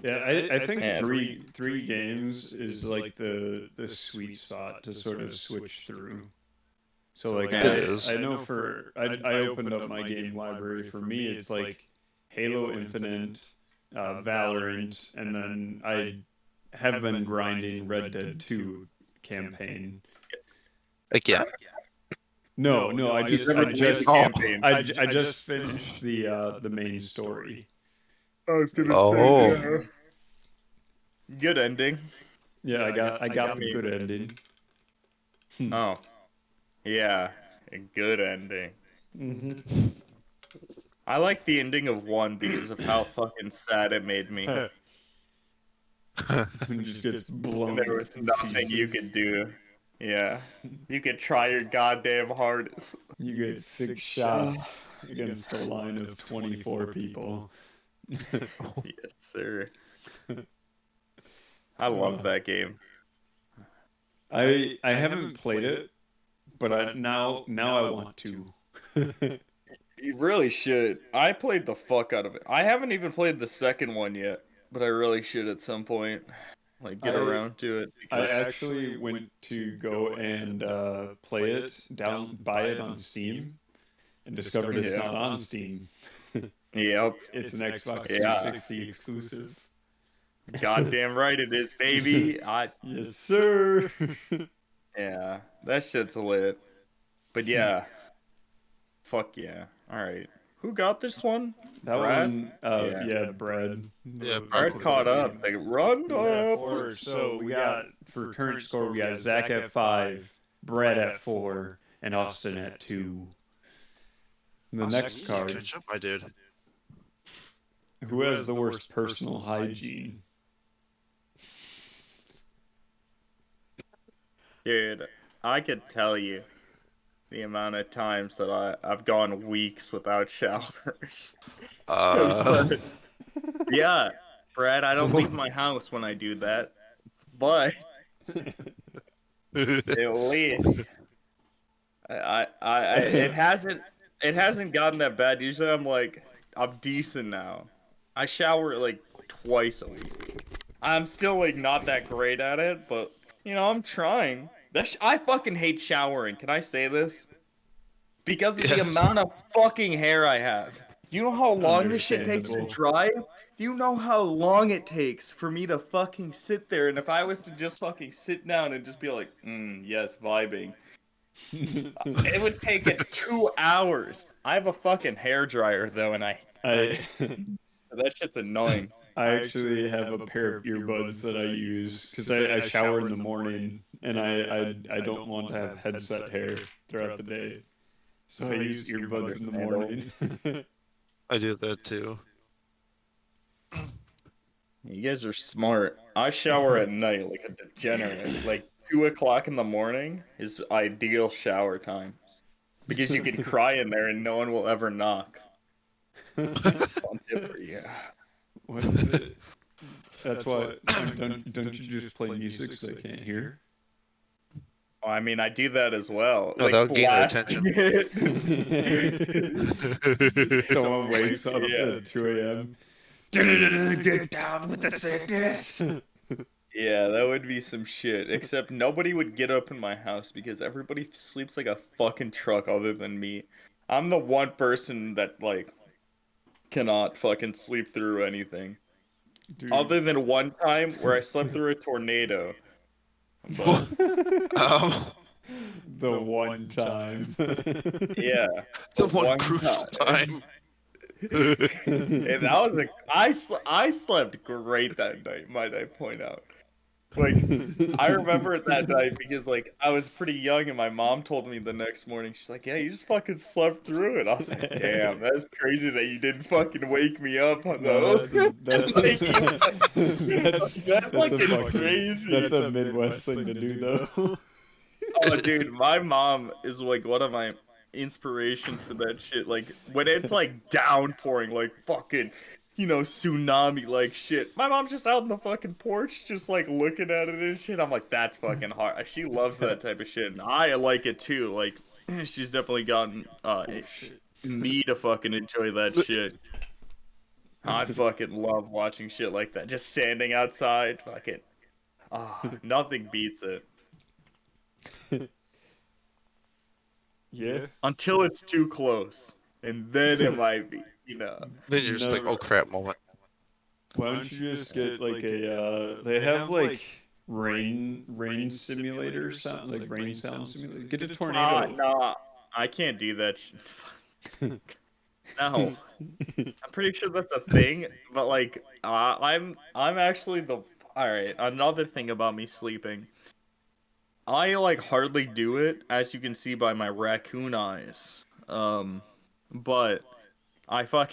Yeah, I think Yeah. three games is like the sweet spot to sort of switch through. So like Yeah. It is. I know I opened up my game library. For me, it's like Halo Infinite, Valorant, and then I have been grinding Red Dead 2 campaign. Again? No, I You've never played the campaign. I just finished the main story. I was gonna Oh. Good ending. Yeah, I got the good ending. Oh. Yeah, a good ending. Mm-hmm. I like the ending of 1 because of how fucking sad it made me. It just gets blown. There was to nothing you pieces. could do. Yeah. You could try your goddamn hardest. You get 6 shots against the line of 24 people. Yes, sir. I love that game. I haven't played it, but now I want to. You really should. I played the fuck out of it. I haven't even played the second one yet, but I really should at some point. Like, get around to it. I Because actually went to go and play it, buy it on Steam, and discovered it's not on Steam. Yep. It's an Xbox Yeah. 360 exclusive. Goddamn right it is, baby. Yes, sir. Yeah, that shit's lit. But yeah. Fuck yeah. Alright. Who got this one? That Brad? one, Yeah. Brad. Yeah, Brad caught up. Like, run up. So we got, for current score, we got Zach at 5, Brad at 4, and Austin at 2. The next card, Catch up, my dude. who has the worst personal hygiene? Dude, I could tell you the amount of times that I've gone weeks without showers. Yeah, Brad, I don't leave my house when I do that. But at least it hasn't gotten that bad. Usually I'm decent now. I shower like twice a week. I'm still like not that great at it, but you know, I'm trying. I fucking hate showering. Can I say this? Because of the Yes. amount of fucking hair I have. Do you know how long this shit takes to Understandable. dry? Do you know how long it takes for me to fucking sit there? And if I was to just fucking sit down and just be like, yes, vibing, it would take it 2 hours. I have a fucking hair dryer though, and I that shit's annoying. I actually have a pair of earbuds that I use because I shower in the morning and I don't want to have headset hair throughout the day. So I use earbuds in the morning. I do that too. You guys are smart. I shower at night like a degenerate. Like 2 o'clock in the morning is ideal shower time. Because you can cry in there and no one will ever knock. Yeah. What is it? That's why don't you just play music so they can't hear? Well, I mean, I do that as well. No, like, that'll gain their blasting attention. it. Someone wakes up Yeah. at 2 a.m. Get down with the sickness. Yeah, that would be some shit. Except nobody would get up in my house because everybody sleeps like a fucking truck other than me. I'm the one person that, like, cannot fucking sleep through anything. Dude. Other than one time where I slept through a tornado. But, The one time. yeah. The the one crucial time. And that was I slept great that night, might I point out. Like, I remember it that night because, like, I was pretty young and my mom told me the next morning, she's like, yeah, you just fucking slept through it. I was like, damn, that's crazy that you didn't fucking wake me up on No, those. that's That's fucking a crazy. That's a Midwest thing to do, though. Oh, dude, my mom is, like, one of my inspirations for that shit. Like, when it's, like, downpouring, like, fucking, tsunami, like, shit. My mom's just out on the fucking porch, just, like, looking at it and shit. I'm like, that's fucking hard. She loves that type of shit, and I like it, too. Like, she's definitely gotten me to fucking enjoy that shit. I fucking love watching shit like that. Just standing outside, fucking, nothing beats it. Yeah. Until it's too close, and then it might be, Then you're just like, oh crap moment. Why don't you just get like they have like rain simulator sound, like rain sound simulator. Get a tornado. No, I can't do that. No, I'm pretty sure that's a thing, but like, I'm actually the. All right, another thing about me sleeping. I like hardly do it, as you can see by my raccoon eyes. But I fuck.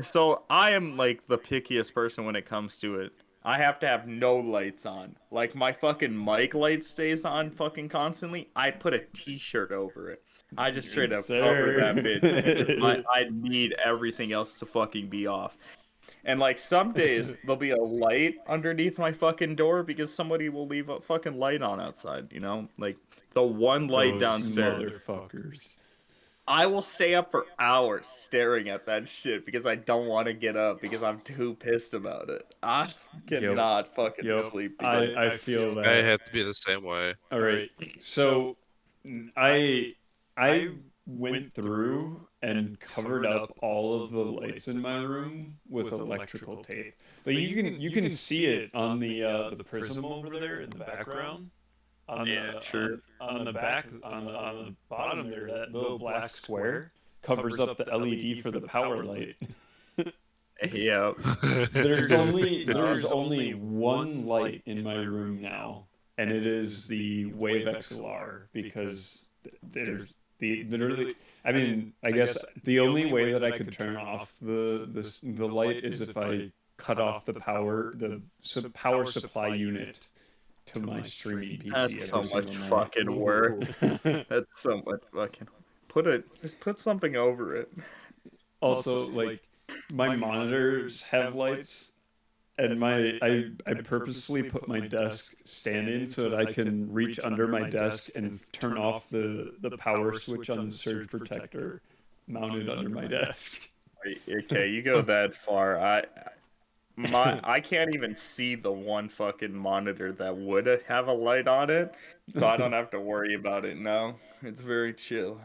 So I am like the pickiest person when it comes to it. I have to have no lights on. Like, my fucking mic light stays on fucking constantly. I put a t-shirt over it. I just straight up cover that bitch. I need everything else to fucking be off. And, like, some days there'll be a light underneath my fucking door because somebody will leave a fucking light on outside, Like, the one light Those downstairs. motherfuckers. I will stay up for hours staring at that shit because I don't want to get up because I'm too pissed about it. I cannot fucking sleep. I feel that. I have to be the same way. All right. So I went through and covered up all of the lights in my room with electrical tape. Like, you can see it on the prism over there in the background. On the back, on the bottom there, that little black square covers up the LED for the power light. Yeah. There's only one light in my room now, and it is the Wave XLR, because there's literally. I mean, I guess the only way that I could turn off the light is if I cut off the power supply unit to my streaming PC. That's so much fucking work. That's so much fucking. Just put something over it. Also, like, my monitors have lights, and I purposely put my desk standing so that I can reach under my desk and turn off the power switch on the surge protector mounted under my desk. Okay, you go that far. I can't even see the one fucking monitor that would have a light on it, so I don't have to worry about it now. It's very chill.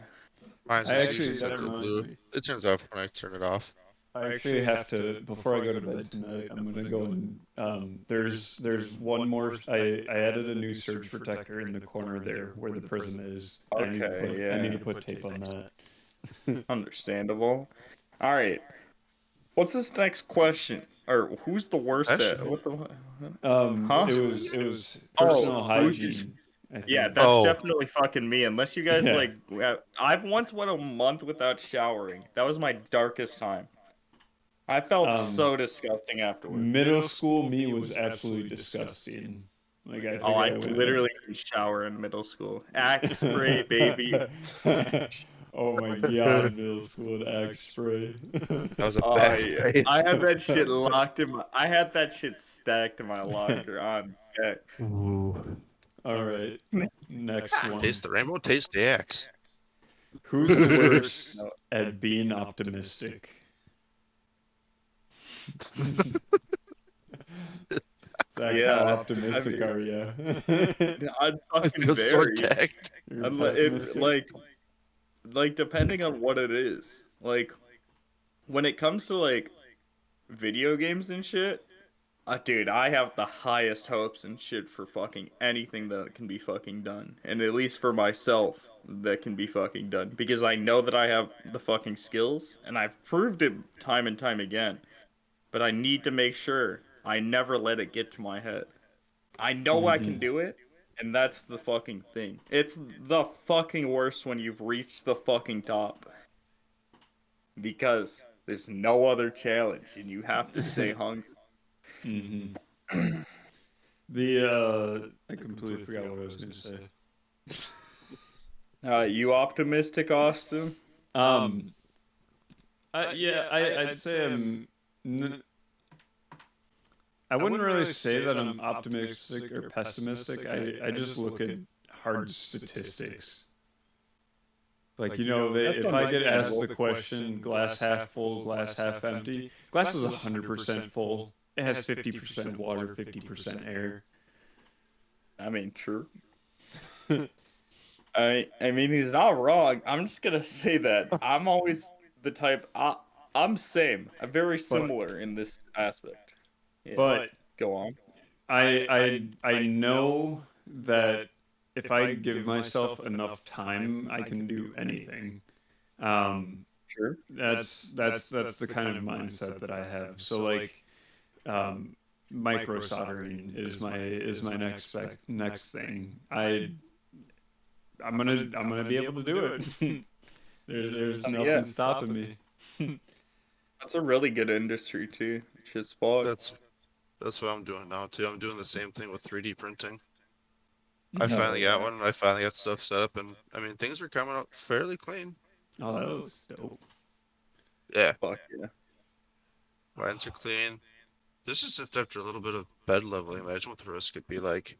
Mine's I just actually- usually set that to reminds blue. me. It turns off when I turn it off. I actually have to, before I go to bed tonight, I'm gonna go and there's one more. I added a new surge protector in the corner there where the prism is. I need to put tape on that. Understandable. All right. What's this next question? Or who's the worst at what the? Huh? It was personal hygiene. I think. Yeah, that's definitely fucking me. Unless you guys like, I've once went a month without showering. That was my darkest time. I felt so disgusting afterwards. Middle school me was absolutely disgusting. Like, I literally didn't shower in middle school. Axe spray, baby. Oh my god, middle school and Axe spray. That was a bad I had that shit locked in my. I had that shit stacked in my locker on deck. Ooh. All right, next one. Taste the rainbow, taste the axe. Who's the worst at being optimistic? Zach, Yeah, how I optimistic mean- are you? I'd I fucking feel so very. attacked. You're It pessimistic? like depending on what it is. Like when it comes to like video games and shit, dude, I have the highest hopes and shit for fucking anything that can be fucking done. And at least for myself, that can be fucking done. Because I know that I have the fucking skills, and I've proved it time and time again. But I need to make sure I never let it get to my head. I know I can Mhm. do it, and that's the fucking thing. It's the fucking worst when you've reached the fucking top. Because there's no other challenge, and you have to stay hungry. Mhm. I completely forgot what I was gonna say. You optimistic, Austin? Um, I'd say I wouldn't really say that I'm optimistic or pessimistic. I just look at hard statistics. Like, That's if I get asked understandable. the question, glass half full, glass half empty, glass is 100% full. It has 50% water, 50% air. I mean, true. I mean, he's not wrong. I'm just gonna say that I'm always the type. I'm same. I'm very similar in this aspect. Yeah. But Go on. I know that if I give myself enough time, I can do anything. Sure. That's the kind of mindset that I have. So like, um, micro soldering is my next thing. I'm gonna be able to do it. There's nothing Yeah. stopping me. That's a really good industry too. Shit spot. That's what I'm doing now too. I'm doing the same thing with 3D printing. Oh, I finally got yeah. one. And I finally got stuff set up, and I mean things are coming out fairly clean. Oh, that looks dope. Yeah, Fuck yeah. lines are clean. This is just after a little bit of bed leveling. Imagine what the risk could be like.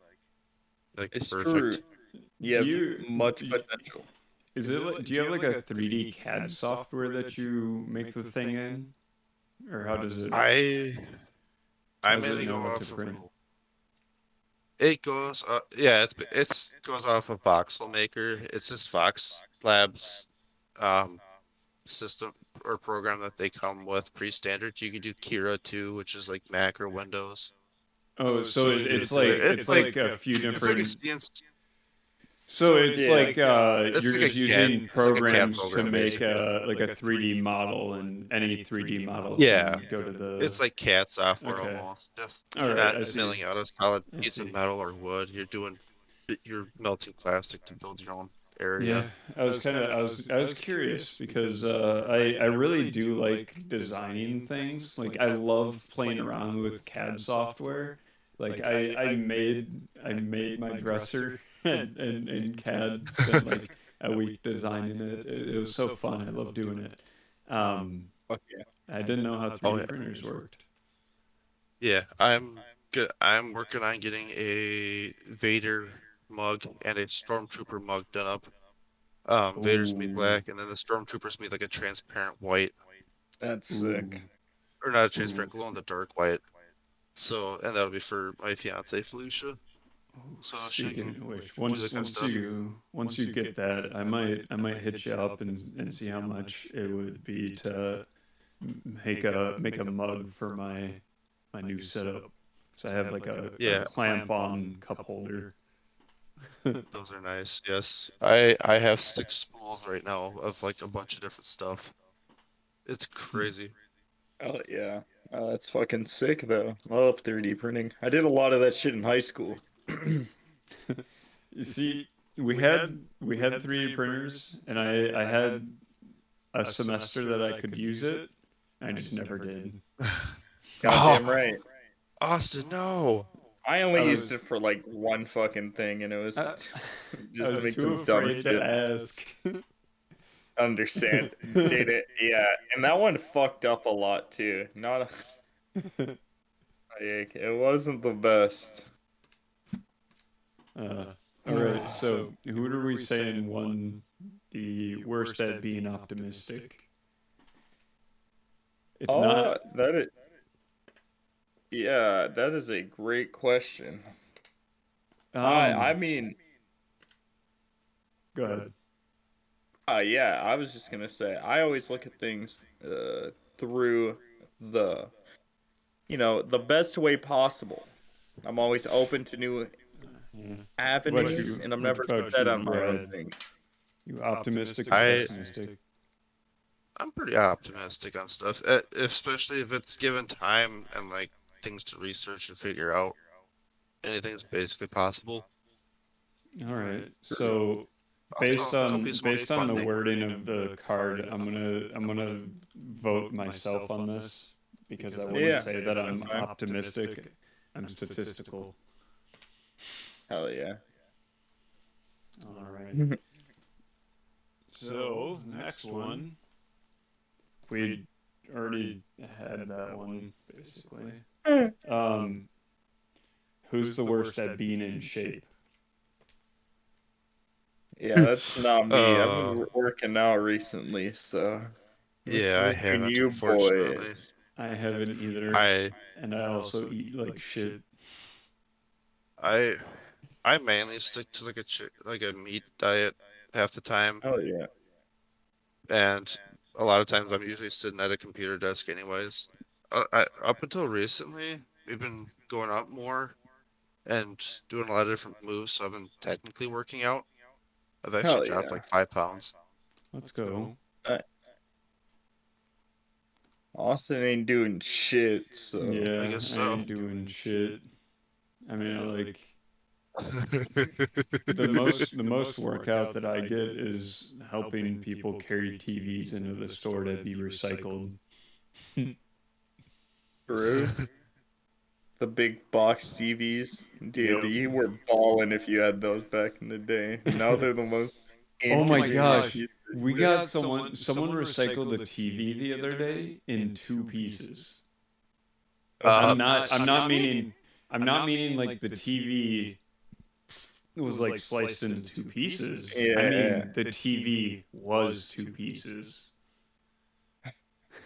Like It's perfect. true. You have much do you- potential. Is it like, do you have like a 3D CAD software that you make the thing in, or how does it? I How does mainly it know go what off to of. print? It goes, yeah, it's goes off of Voxel Maker. It's just Vox Labs, system or program that they come with pre-standard. You can do Kira too, which is like Mac or Windows. Oh, so It's like a few it's like a different. CNC. So it's Yeah. like It's you're like a just CAD using it's like a CAD programs to program, make basically. like a 3D model, and any 3D model Yeah, can go to the. it's like CAD software Okay. almost. Just All you're right, not I see. milling out a solid I piece of see. metal or wood. You're melting plastic to build your own Yeah, area. I was curious because I really do like designing things. Like I love playing around with CAD software. Like I made my dresser and CAD, spent like a week designing it. It was so fun. I love doing it. Fuck yeah. I didn't know how Oh 3D yeah. printers worked. Yeah, I'm good. I'm working on getting a Vader mug and a Stormtrooper mug done up. Vader's gonna be Ooh, black, and then the Stormtrooper's gonna be like a transparent white, That's ooh, sick. or not a ooh. transparent, glow in the dark white. So, and that'll be for my fiance Felicia. So she Speaking can of which, do that kind of stuff. once you get that, I might hit you up and see how much it would be to make a mug for my new setup. So I have like a Yeah, clamp on cup holder. those are nice. Yes, I have 6 spools right now of like a bunch of different stuff. It's crazy. Oh yeah. That's fucking sick though. I love 3D printing. I did a lot of that shit in high school. You see, we had 3D printers, and I had a semester that I could use it. I just never did. Goddamn Oh, right. Austin, no. I only I used was- it for like one fucking thing, and it was I, just I was make too some dumb afraid shit. to ask. Understand? Did it? Yeah, and that one fucked up a lot too. Not like it wasn't the best. All right. So who are we saying won the worst at being optimistic? It's not. That is a great question. I mean, Go ahead. yeah, I was just gonna say, I always look at things through the, the best way possible. I'm always open to new avenues, and I'm never set on my own thing. You optimistic or I- pessimistic? I'm pretty optimistic on stuff, especially if it's given time and like things to research and figure out. Anything's basically possible. All right. So based I'll on be some the funding. wording of the card, I'm gonna vote myself on this because I wouldn't Yeah, say that I'm that's fine. optimistic. I'm statistical. Hell yeah. All right. So next one, we already had that one basically. Who's the worst at being in shape? Yeah, that's not me. I've Uh, been working out recently, so this Yeah, I is between haven't, you unfortunately. boys. I haven't either, and I also eat like shit. I mainly stick to like a meat diet half the time, Oh yeah. and a lot of times I'm usually sitting at a computer desk anyways. Up until recently, we've been going out more and doing a lot of different moves, so I've been technically working out. I've actually Hell dropped yeah. like 5 pounds. Let's go. Austin ain't doing shit, so Yeah, guess I so. ain't doing shit. I mean, like the most workout that I get is helping people carry TVs into the store to be recycled. true. The big box TVs. Dude, Yep. you were balling if you had those back in the day. Now they're the most Oh my inconvenient gosh. pieces. We got someone recycled the TV the other day in 2 pieces. I'm not meaning like the TV was like sliced into 2 pieces. I Yeah. mean the TV was 2 pieces.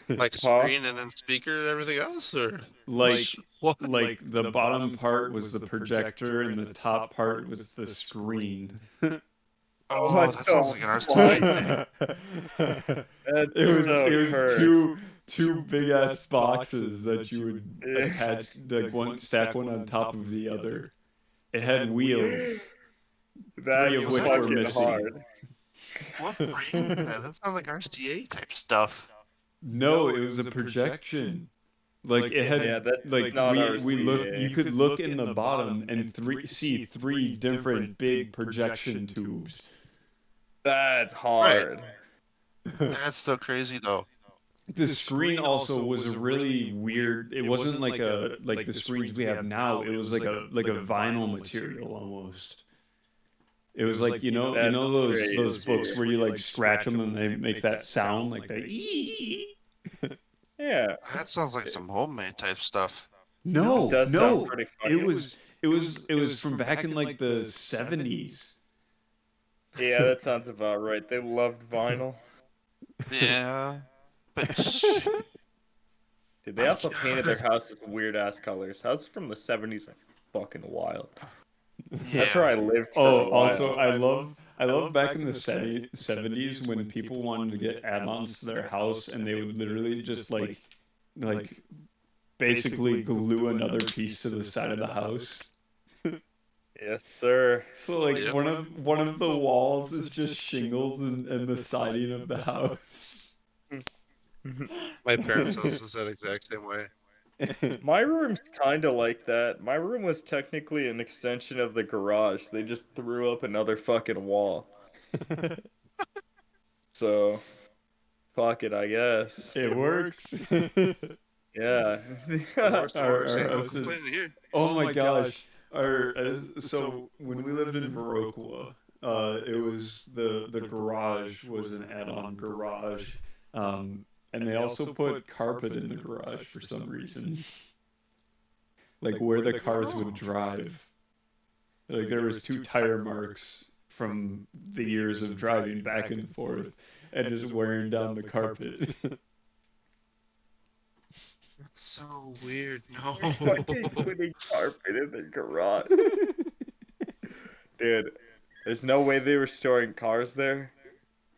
Like screen and then speaker and everything else, or Like what? like the bottom part was the projector and the top part was the screen. Oh, What that the sounds like an RCA thing. That's It was cursed. two big ass boxes that you would attach, like one stack one on top of the other. It had wheels, That's 3 of which were fucking missing. hard. What brand is that? That sounds like RCA type stuff. No, it was a projection. Like it had, Yeah, that's like not we look. RCA. You could look in the bottom and see 3 different big projection tubes. That's hard. That's so crazy though. The screen also was a really weird. It wasn't like the screens we have now. It was like a vinyl material almost. It was like That's those books crazy. where you like scratch them and they make that sound like that. Yeah. That sounds like some homemade type stuff. No, It does sound pretty funny. It was from back in like the 70s. Yeah, that sounds about right. They loved vinyl. Yeah, but Dude, they also painted their houses weird ass colors. Houses from the 70s are fucking wild. That's where I lived for a while. Also I love back in the 70s when people wanted to get add-ons to their house and they would literally just like basically glue another piece to the side of the house. Yes, sir. So like one of the walls is just shingles and the siding of the house. my parents' house is that exact same way. My room's kind of like that. My room was technically an extension of the garage. They just threw up another fucking wall. So, fuck it, I guess. It works. Yeah. Oh my gosh. So when we lived in Viroqua, it was the garage was an add-on garage. And they also put carpet in the garage for some reason. Like where the cars would drive. Like there was 2 tire marks from the years of driving back and forth and just wearing down the carpet. That's so weird. No. Fucking putting carpet in the garage. Dude, there's no way they were storing cars there.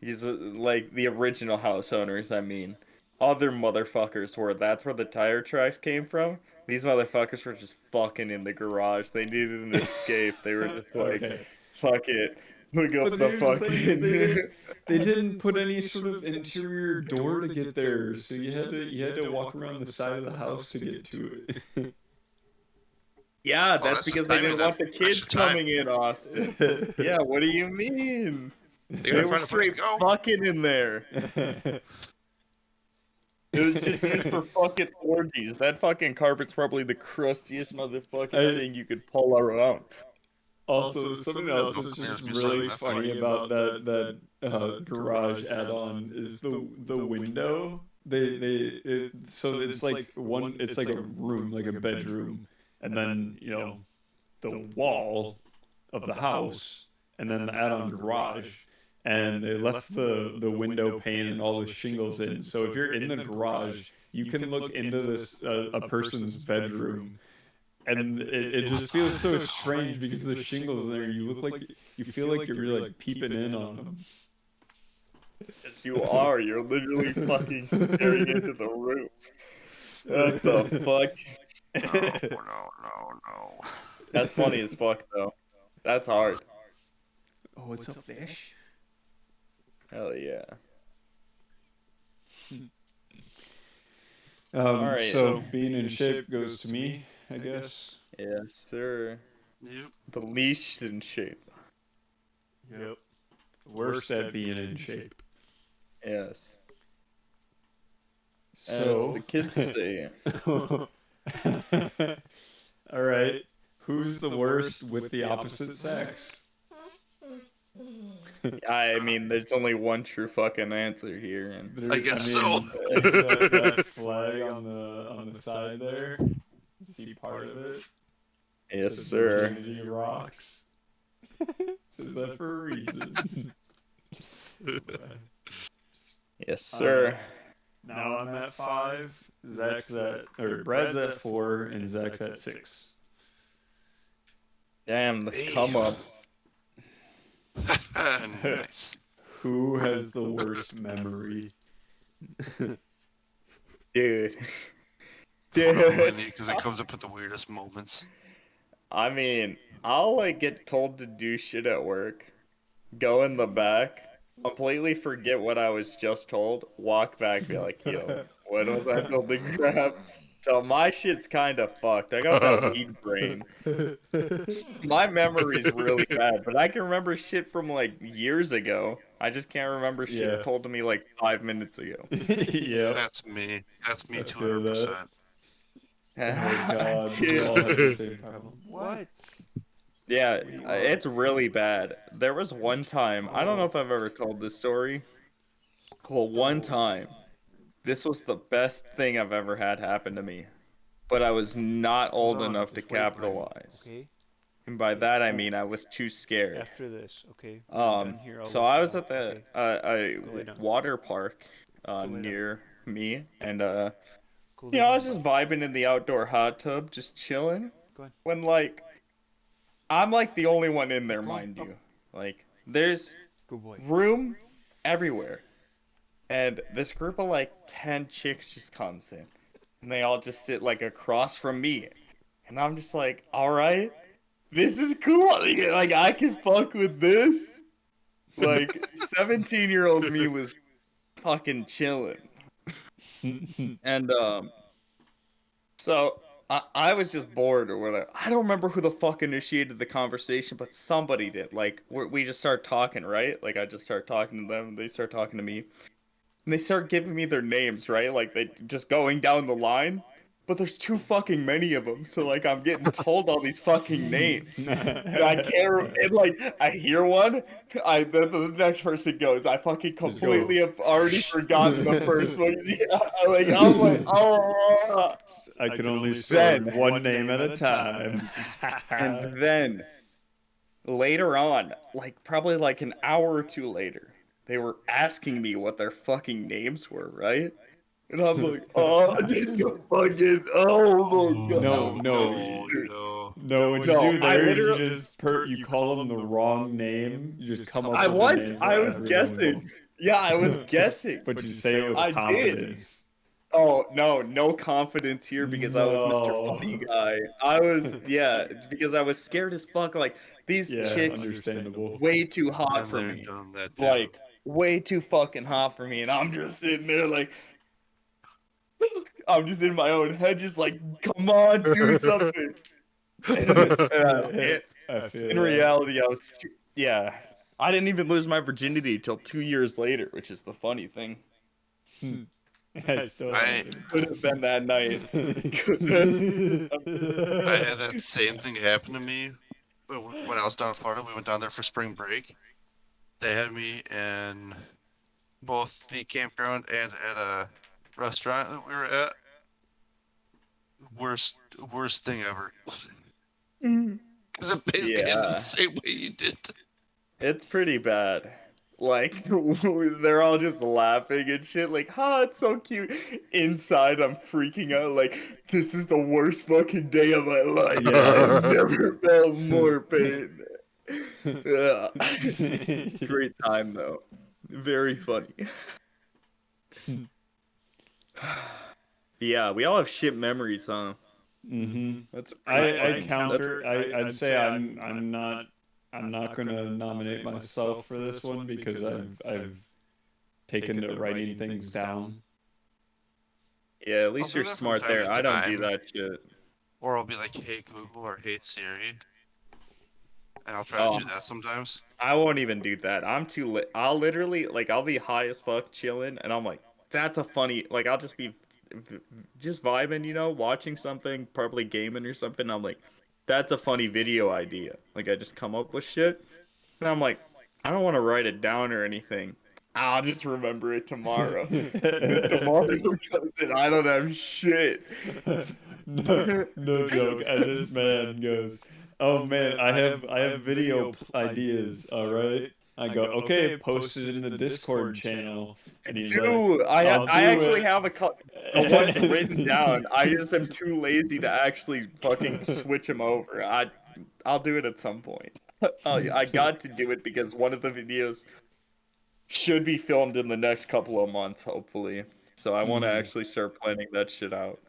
He's like the original house owners, I mean. Other motherfuckers were. That's where the tire tracks came from. These motherfuckers were just fucking in the garage. They needed an escape. They were just like, Okay. fuck it. Look up But the here's the thing, fucking. they didn't put any sort of interior door to get there, so you had to walk around the side of the house to get to it. Yeah, Oh, that's because they didn't want the kids coming in, Austin. Yeah, what do you mean? They They gotta were find a place to straight go. fucking in there. It was just used for fucking orgies. That fucking carpet's probably the crustiest motherfucking thing you could pull around. Also, something else that's just really funny about that garage add-on is the window. So it's like it's like a room, like a bedroom, and then the wall of the house, and then the add-on garage. And they left the window pane and all the shingles in. So if you're in the garage, you can look into this a person's bedroom, and it just feels so strange because the shingles in there. You feel like you're really like peeping in on them. Yes, you are. You're literally fucking staring into the room. What the fuck? No. That's funny as fuck, though. That's hard. Oh, what's up, fish? Hell yeah. Alright. So being in shape goes to me, I guess. Yes, sir. Yep. The least in shape. Yep. Worst at being in shape. Yes. So As the kids say. All right. Who's the worst with the opposite sex? I mean, there's only one true fucking answer here, and I guess so. That flag on the side there. See part of it? yes, Says sir. Virginity rocks. Says that for a reason. Yes, sir. Now I'm at 5. Brad's at 4, and Zach's at 6. Damn, the come up. Nice. Who has the worst memory? Dude. Because it comes up with the weirdest moments. I mean, I'll like get told to do shit at work, go in the back, completely forget what I was just told, walk back, be like, yo, what was I told to grab? So my shit's kind of fucked. I got that weed brain. My memory's really bad, but I can remember shit from like years ago. I just can't remember shit told to me like 5 minutes ago. Yeah. That's me. That's me I feel 200%. Oh god, we all have the same problem. What? Yeah, it's really bad. There was one time, I don't know if I've ever told this story. Well, one time, this was the best thing I've ever had happen to me. But I was not old enough to capitalize. Okay. And by that I mean I was too scared. After this, okay. When I'm done here, I'll So let I you was know, at the okay? Go lay down. water park lay down. near me, and Go lay you know, I down. was just vibing in the outdoor hot tub, just chilling. Go ahead. When like I'm like the only one in there, Go on, mind up. you. Like there's Good boy. room everywhere. And this group of like 10 chicks just comes in. And they all just sit like across from me. And I'm just like, alright, this is cool. Like I can fuck with this. Like 17-year-old me was fucking chilling. And so I was just bored or whatever. I don't remember who the fuck initiated the conversation, but somebody did. Like we just start talking, right? Like I just start talking to them, they start talking to me. And they start giving me their names, right? Like they just going down the line. But there's too fucking many of them, so like I'm getting told all these fucking names, and I can't. And like I hear one, the next person goes. I fucking completely have already forgotten the first one. Yeah, like I'm like, oh. I can only spell one name at a time. And then, later on, like probably like an hour or two later, they were asking me what their fucking names were, right? And I'm like, oh, you fucking, oh my god. No. No, what you No, do I there is you literally- just you call them the wrong name. You just come up I with was, the name for I was everyone. guessing. Yeah, I was guessing. But you say it with I did. confidence. Oh, no confidence here because I was Mr. No. Funny Guy. I was, yeah, because I was scared as fuck. Like, these Yeah, chicks, understandable. way too hot for Definitely me. done that too. Like, way too fucking hot for me. And I'm just sitting there like, I'm just in my own head, just like, come on, do something. I feel In that. reality, yeah, I didn't even lose my virginity till 2 years later, which is the funny thing. I still Could have been that night. I had that same thing happen to me when I was down in Florida. We went down there for spring break. They had me in both the campground and at a restaurant that we were at. Worst thing ever. Because it basically ended the Yeah, same way you did. it's pretty bad. Like, they're all just laughing and shit, like, ha, it's so cute. Inside, I'm freaking out, like, this is the worst fucking day of my life. Yeah. I've never felt more pain. Yeah. Great time, though. Very funny. Yeah, we all have shit memories, huh? Mm-hmm. That's I'd counter. I'd say I'm not gonna nominate myself for this one because I've taken to writing things down. Yeah, at least do you're that from smart time there. to I don't do time. that shit. Or I'll be like, hey Google or hey Siri. And I'll try Oh. to do that sometimes. I won't even do that. I'm too lit. I'll literally, like, I'll be high as fuck chilling, and I'm like, that's a funny, like, I'll just be just vibing, you know, watching something, probably gaming or something. I'm like, that's a funny video idea. Like, I just come up with shit, and I'm like, I don't want to write it down or anything. I'll just remember it tomorrow. Tomorrow comes and I don't have shit. No joke. And this man goes, "Oh man, I have video ideas. All right." I go, "Okay, post it in the Discord channel." And he's like, Dude, "I'll I do actually it." have the ones written down. I just am too lazy to actually fucking switch them over. I'll do it at some point. I got to do it because one of the videos should be filmed in the next couple of months, hopefully. So I want to actually start planning that shit out.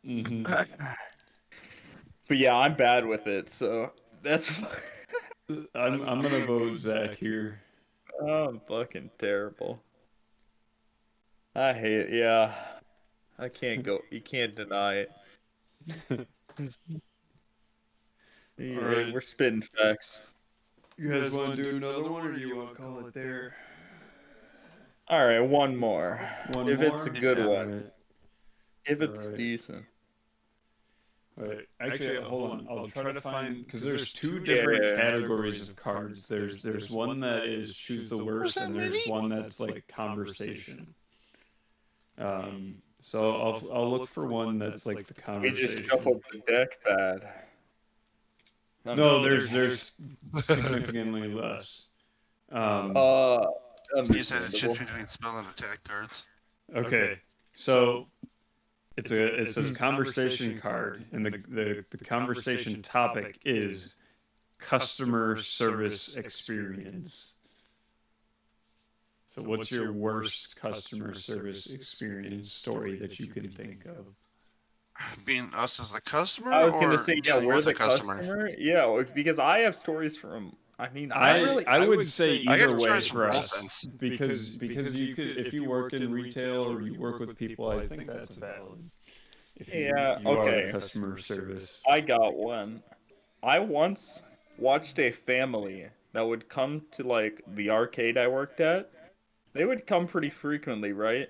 Mhm. But yeah, I'm bad with it, so that's I'm gonna vote Zach here. oh, I'm fucking terrible. I hate it. Yeah. I can't go. You can't deny it. Yeah, Alright. we're spitting facts. You guys want to do another one, or do you want to call it there? All right, one more. One if more? it's a good Yeah. one. Alright. If it's Alright. decent. Wait, actually, hold on. I'll try to find because there's two Yeah, different yeah. categories of cards. There's one that is choose the worst, and there's one that's like conversation. So I'll look for one that's like the We conversation. just shuffled the deck bad. No, there's significantly less. You said it's Understandable. just between spell and attack cards. Okay, so it says conversation card, and the conversation topic is customer service experience. So what's your worst customer service experience story that you can think of? Being us as the customer, I was or gonna say, yeah, dealing we're with the a customer? customer. Yeah, because I have stories from. I mean, I would say I either got way stories for from us both ends. because you could, if you work in retail or you work with people, I think that's valid. If you are okay. the customer service. I got one. I once watched a family that would come to like the arcade I worked at. They would come pretty frequently, right?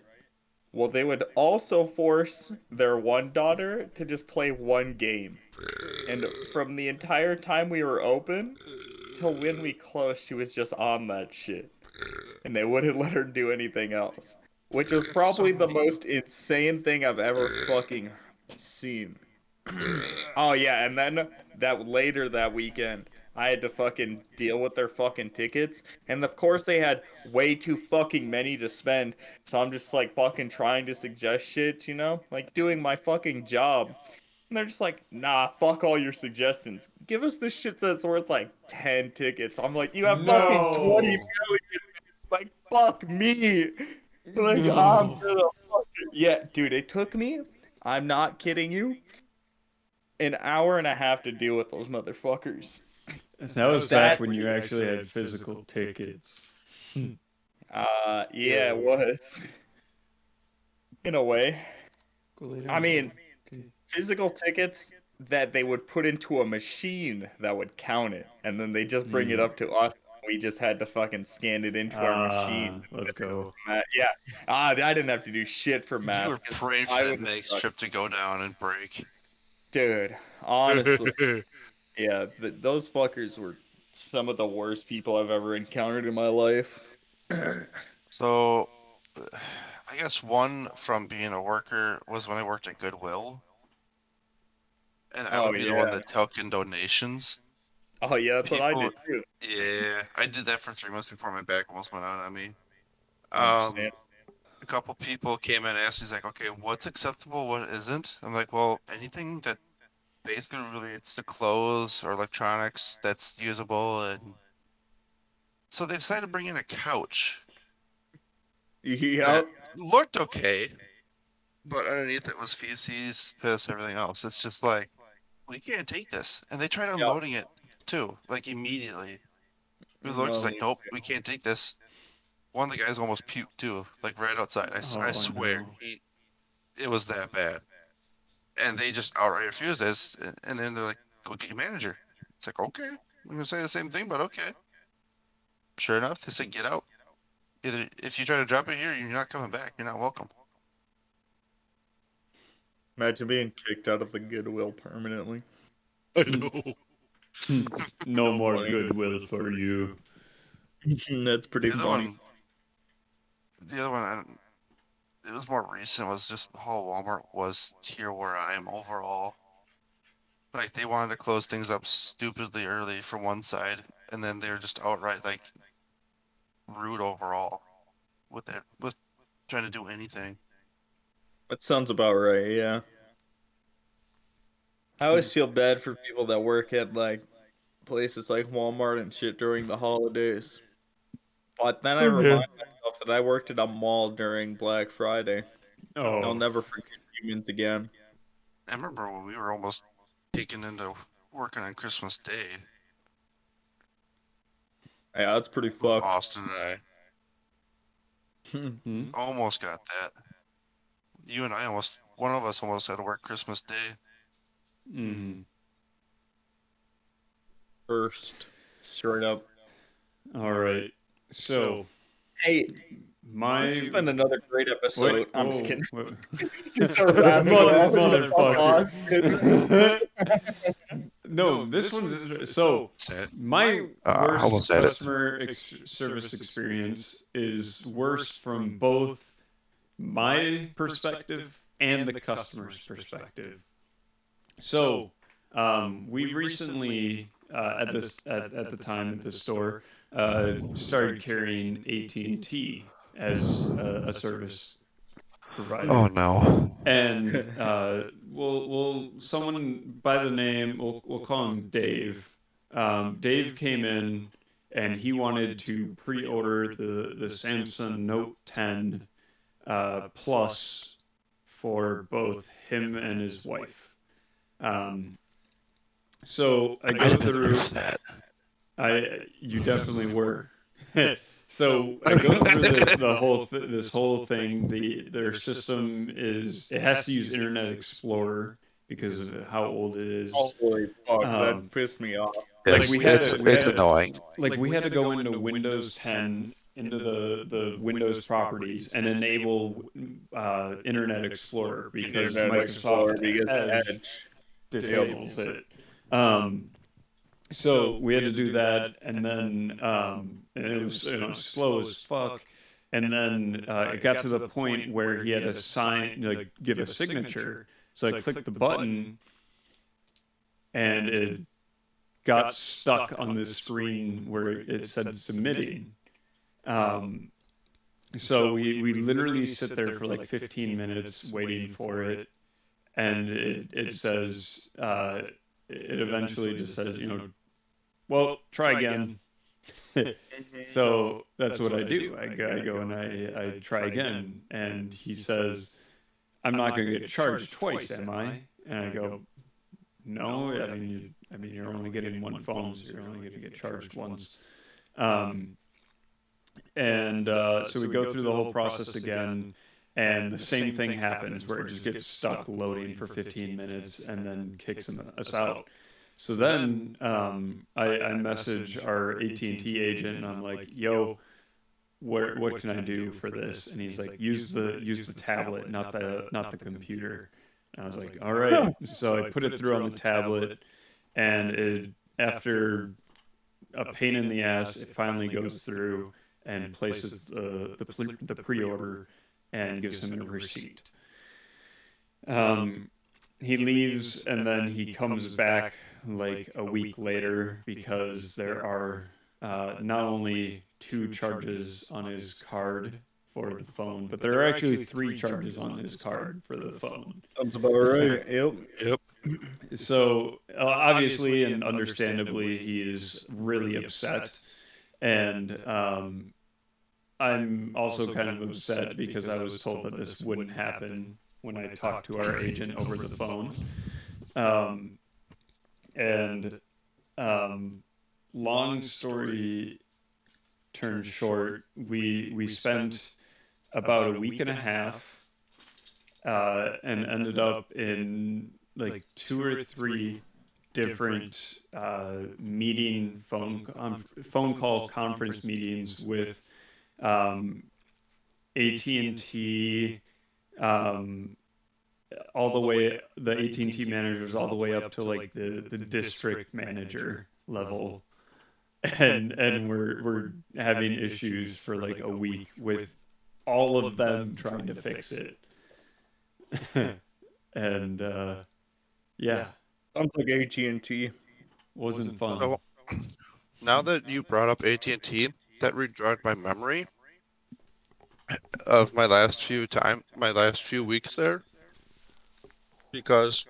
Well, they would also force their one daughter to just play one game. And from the entire time we were open till when we closed, she was just on that shit. And they wouldn't let her do anything else. Which was probably the most insane thing I've ever fucking seen. Oh yeah, and then that later that weekend, I had to fucking deal with their fucking tickets. And of course they had way too fucking many to spend. So I'm just like fucking trying to suggest shit, you know? Like doing my fucking job. And they're just like, nah, fuck all your suggestions. Give us the shit that's worth like 10 tickets. I'm like, you have fucking 20 million. Like, fuck me. Like, I'm No. gonna fucking... Yeah, dude, it took me, I'm not kidding you, an hour and a half to deal with those motherfuckers. That was back when you actually had physical tickets. Yeah, it was. In a way. I mean, physical tickets that they would put into a machine that would count it, and then they just bring it up to us. We just had to fucking scan it into our machine. Let's go. Yeah. I didn't have to do shit for math. You were praying for I that would next trip to go down and break. Dude, honestly, yeah, those fuckers were some of the worst people I've ever encountered in my life. So, I guess one from being a worker was when I worked at Goodwill. And I would be the one that took in donations. Oh yeah, that's what I did too. Yeah, I did that for 3 months before my back almost went out on me. Understand. A couple people came in and asked me, like, okay, what's acceptable, what isn't? I'm like, well, anything that basically relates to clothes or electronics that's usable. And so they decided to bring in a couch. Yeah. That looked okay, but underneath it was feces, piss, everything else. It's just like, we can't take this. And they tried unloading it too, like immediately. The Lord's like, nope, we can't take this. One of the guys almost puked too, like right outside. I swear, No. it was that bad. And they just outright refused this. And then they're like, go get your manager. It's like, okay, I'm gonna say the same thing, but okay. Sure enough, they said, get out. Either if you try to drop it here, you're not coming back. You're not welcome. Imagine being kicked out of the Goodwill permanently. I know. No more goodwill for you. That's pretty funny. The other one, it was more recent, was just how Walmart was here where I am overall. Like, they wanted to close things up stupidly early for one side, and then they're just outright, like, rude overall with trying to do anything. That sounds about right, yeah. I always feel bad for people that work at, like, places like Walmart and shit during the holidays. But then I remind myself that I worked at a mall during Black Friday. Oh. I'll never forget humans again. I remember when we were almost taken into working on Christmas Day. Yeah, that's pretty fucked. Austin and I almost got that. You and I one of us almost had to work Christmas Day. First, straight up. All right. So, hey, this has been another great episode. Wait, I'm just kidding. This motherfucker. No, this one's so. My worst customer service experience is worse from both my perspective and the customer's perspective. So, we recently at the time at the store started carrying AT&T as a service provider. Oh no! And someone by the name, we'll call him Dave. Dave came in and he wanted to pre-order the Samsung Note 10 Plus for both him and his wife. So I go through that. You definitely were. So I go through this whole thing. Their system it has to use Internet Explorer because of how old it is. Holy fuck, that pissed me off. Like it's annoying. Like we had to go into Windows 10 into the Windows properties and enable Internet Explorer because Microsoft Edge disables it. So we had to do that, and then and it was slow as fuck. And then it got to the point where he had to give a signature. So I clicked the button, and it got stuck on this screen where it said submitting. So we literally sit there for like 15 minutes waiting for it, and it says it eventually just says, well, try again. So that's what I do. I go and I try again, and he says, I'm not going to get charged twice, am I? And I go, no. I mean, you're only getting one phone, so you're only going to get charged once. So we go through the whole process again, and the same thing happens where it just gets stuck loading for 15 minutes and then kicks us out. So then I message our AT&T agent, and I'm like, yo, what can I do for this? And he's like, use the tablet, not the computer. And I was like, all right. So I put it through on the tablet, and after a pain in the ass, it finally goes through and places the pre-order and gives him a receipt. He leaves, and then he comes back like a week later because there are not only 2 charges on his card for the phone, but there are actually 3 charges on his card for the phone. Sounds about right. Yep. So obviously and understandably, he is really upset, and I'm also kind of upset because I was told that this wouldn't happen when I talked to our agent over the phone. Long story turned short, we spent about a week and a half and ended up in like 2 or 3 different phone call conference meetings with AT&T, all the way, the AT&T managers all the way up to like the district manager level, and we're having issues for like a week with all of them trying to fix it. And yeah, Sounds like AT&T. wasn't fun. So, now that you brought up AT&T, that rejogged my memory of my last few weeks there, because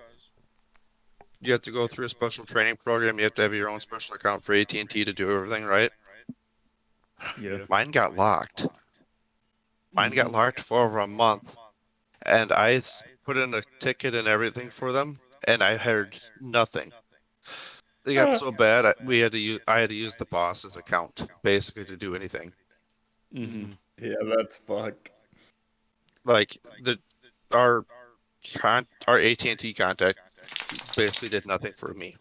you have to go through a special training program. You have to have your own special account for AT&T to do everything, right? Yeah. Mine got locked. Mine got locked for over a month, and I put in a ticket and everything for them, and I heard nothing. They got so bad, I had to use the boss's account basically to do anything. Mm-hmm. Yeah, that's fucked. Like our AT&T contact basically did nothing for me.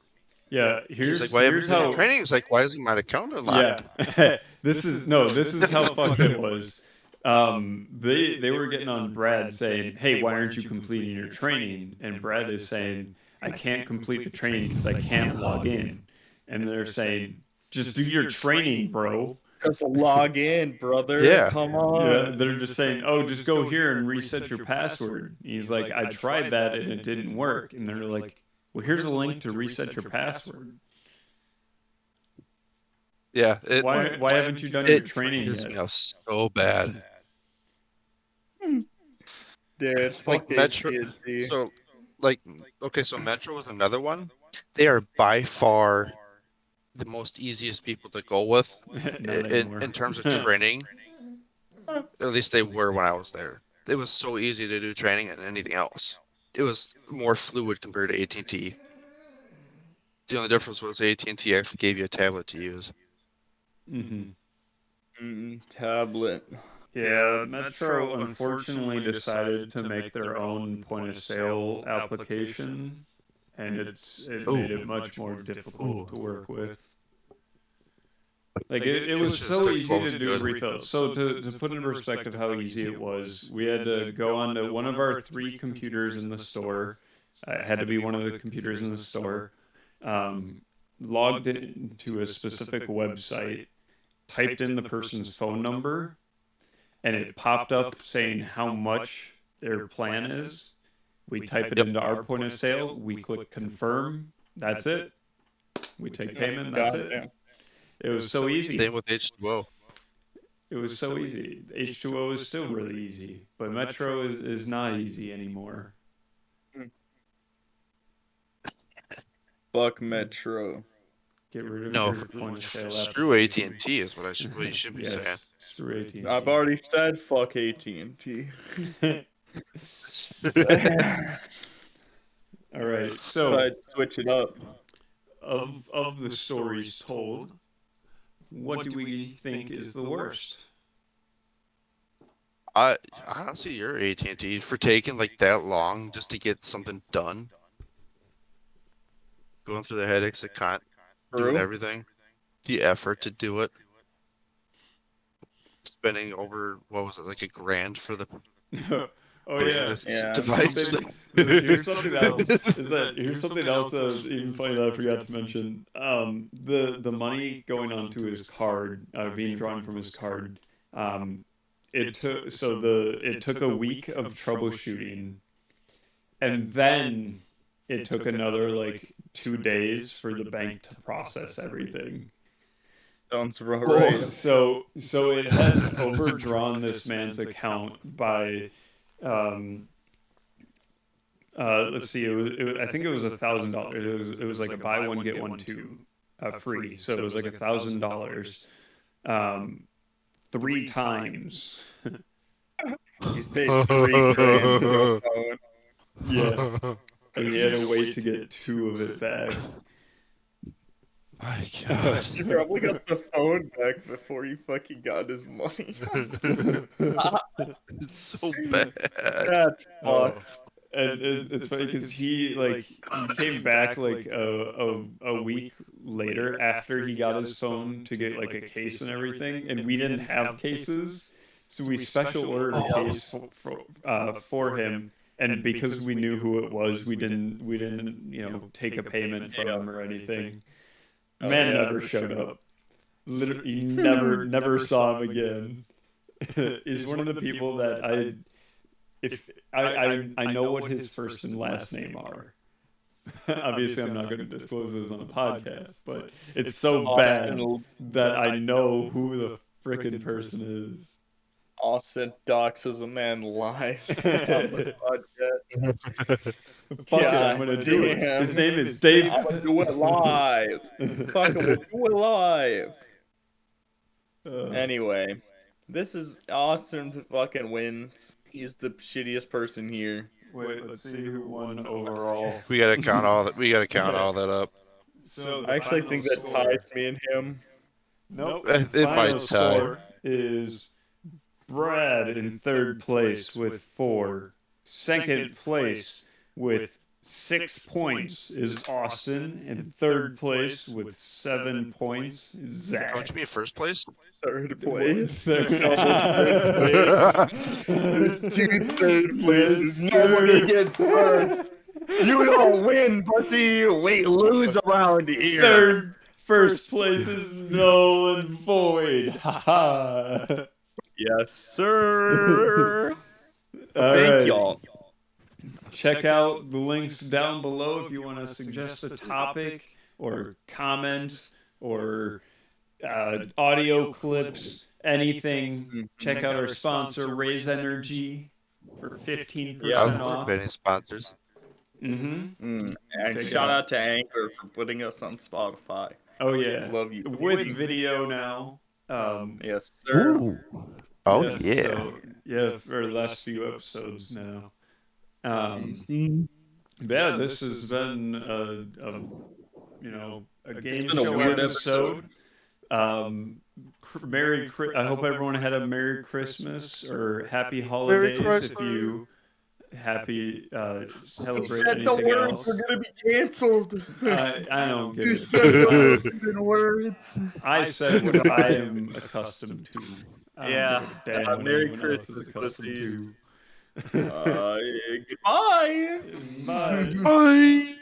Yeah, He's like, why haven't you been training? It's like, why isn't my account unlocked? Yeah. This is how fucked it was. They were getting on Brad saying, hey, why aren't you completing your training? And Brad is saying, I can't complete the training because I can't log in. And they're saying, just do your training, bro. Just log in, brother. Yeah. Come on. Yeah, they're just saying, oh, just go here and reset your password. He's like, I tried that and it didn't work. And they're like, well, here's a link to reset your password. Yeah. Why haven't you done your training It yet? me off so bad. Dude, Like fuck Metro. AT&T. So, so Metro was another one. They are by far the most easiest people to go with in terms of training. At least they were when I was there. It was so easy to do training and anything else. It was more fluid compared to AT&T. The only difference was AT&T actually gave you a tablet to use. Tablet. Yeah, Metro unfortunately decided to make their own point of sale application, and it made it much more difficult to work with. Like it was so easy to do refills. So to put in perspective how easy it was, we had to go onto one of our 3 computers in the store. It had to be one of the computers in the store. Logged into a specific website, typed in the person's phone number, and it popped up saying how much their plan is. We type it into our point of sale. We click confirm. That's it. We take payment. That's it. Goddamn. It was so easy. Same with H2O. It was so easy. H2O is still really easy, but Metro is not easy anymore. Fuck Metro. Get rid of No, your point of sale screw application. AT&T is what you should be saying. Yes, screw AT&T. I've already said fuck AT&T. All right, So so I'd switch it up. of the stories told, what do we think is the worst? I honestly, you're AT&T for taking like that long just to get something done. Going through the headaches of doing everything, the effort to do it, spending over what was it, like $1,000 for the Oh yeah. device. Here's something else. Here's something else that was even funny that I forgot to mention. The money going onto his card, being drawn from his card. It took a week of troubleshooting, and then it took another like 2 days for the bank to process everything. Sounds right. So it had overdrawn this man's account by, let's see, I think it was $1,000. It was like a buy one get one two, free. So it was like $1,000, 3 times. He's paid $3,000 for a phone. Yeah, and he had to wait to get 2 of it back. My God. He probably got the phone back before he fucking got his money. It's so bad. That's fucked. And it's funny because he came back like a week later after he got his phone to get like a case and everything, and we didn't have cases, so we special ordered a case for him, and because we knew who it was, we didn't take a payment from him or anything. Man never showed up. Literally, never saw him again. He's one of the people that I know what his first and last name are. Obviously, I'm not going to disclose those on a podcast, but it's so bad that I know who the frickin' person is. Austin doxes a man live on the podcast. Fuck it, I'm going to do it. His name is Dave. I'm going to do it live. Fuck it, we'll do it live. Anyway, this is Austin fucking wins. He's the shittiest person here. Wait, let's see who won overall. We gotta count all that. We gotta count all that up. So I actually think that ties me and him. Nope. It The might final tie. score is Brad in 3rd place with 4. 2nd place with 6 points is Austin. In 3rd place with 7 points is Zach. Don't you be in 1st place? 3rd place. There's There's 2 3rd places. Nobody gets first. You don't win, pussy. We lose around here. 1st place is null and void. Haha. Yes, sir. All Thank right. y'all. Check out the links down below if you want to suggest a topic or comment or audio clips, anything. Check out our sponsor, Raise Energy, for 15% off. Any sponsors? And Check shout it out to Anchor for putting us on Spotify. Oh yeah, Love you. with video now. Yes, sir. Ooh. Oh yeah. So, yeah, for the last few episodes now. Yeah, this has been a game been a show weird episode. I hope everyone had a Merry Christmas or Happy Holidays if you celebrate said the anything words else. were gonna be canceled. I don't get You it. said the words. I said what I am accustomed to. I don't Yeah. give a damn what Merry anyone else is Christmas, accustomed pussies. to. Goodbye. Bye. Bye.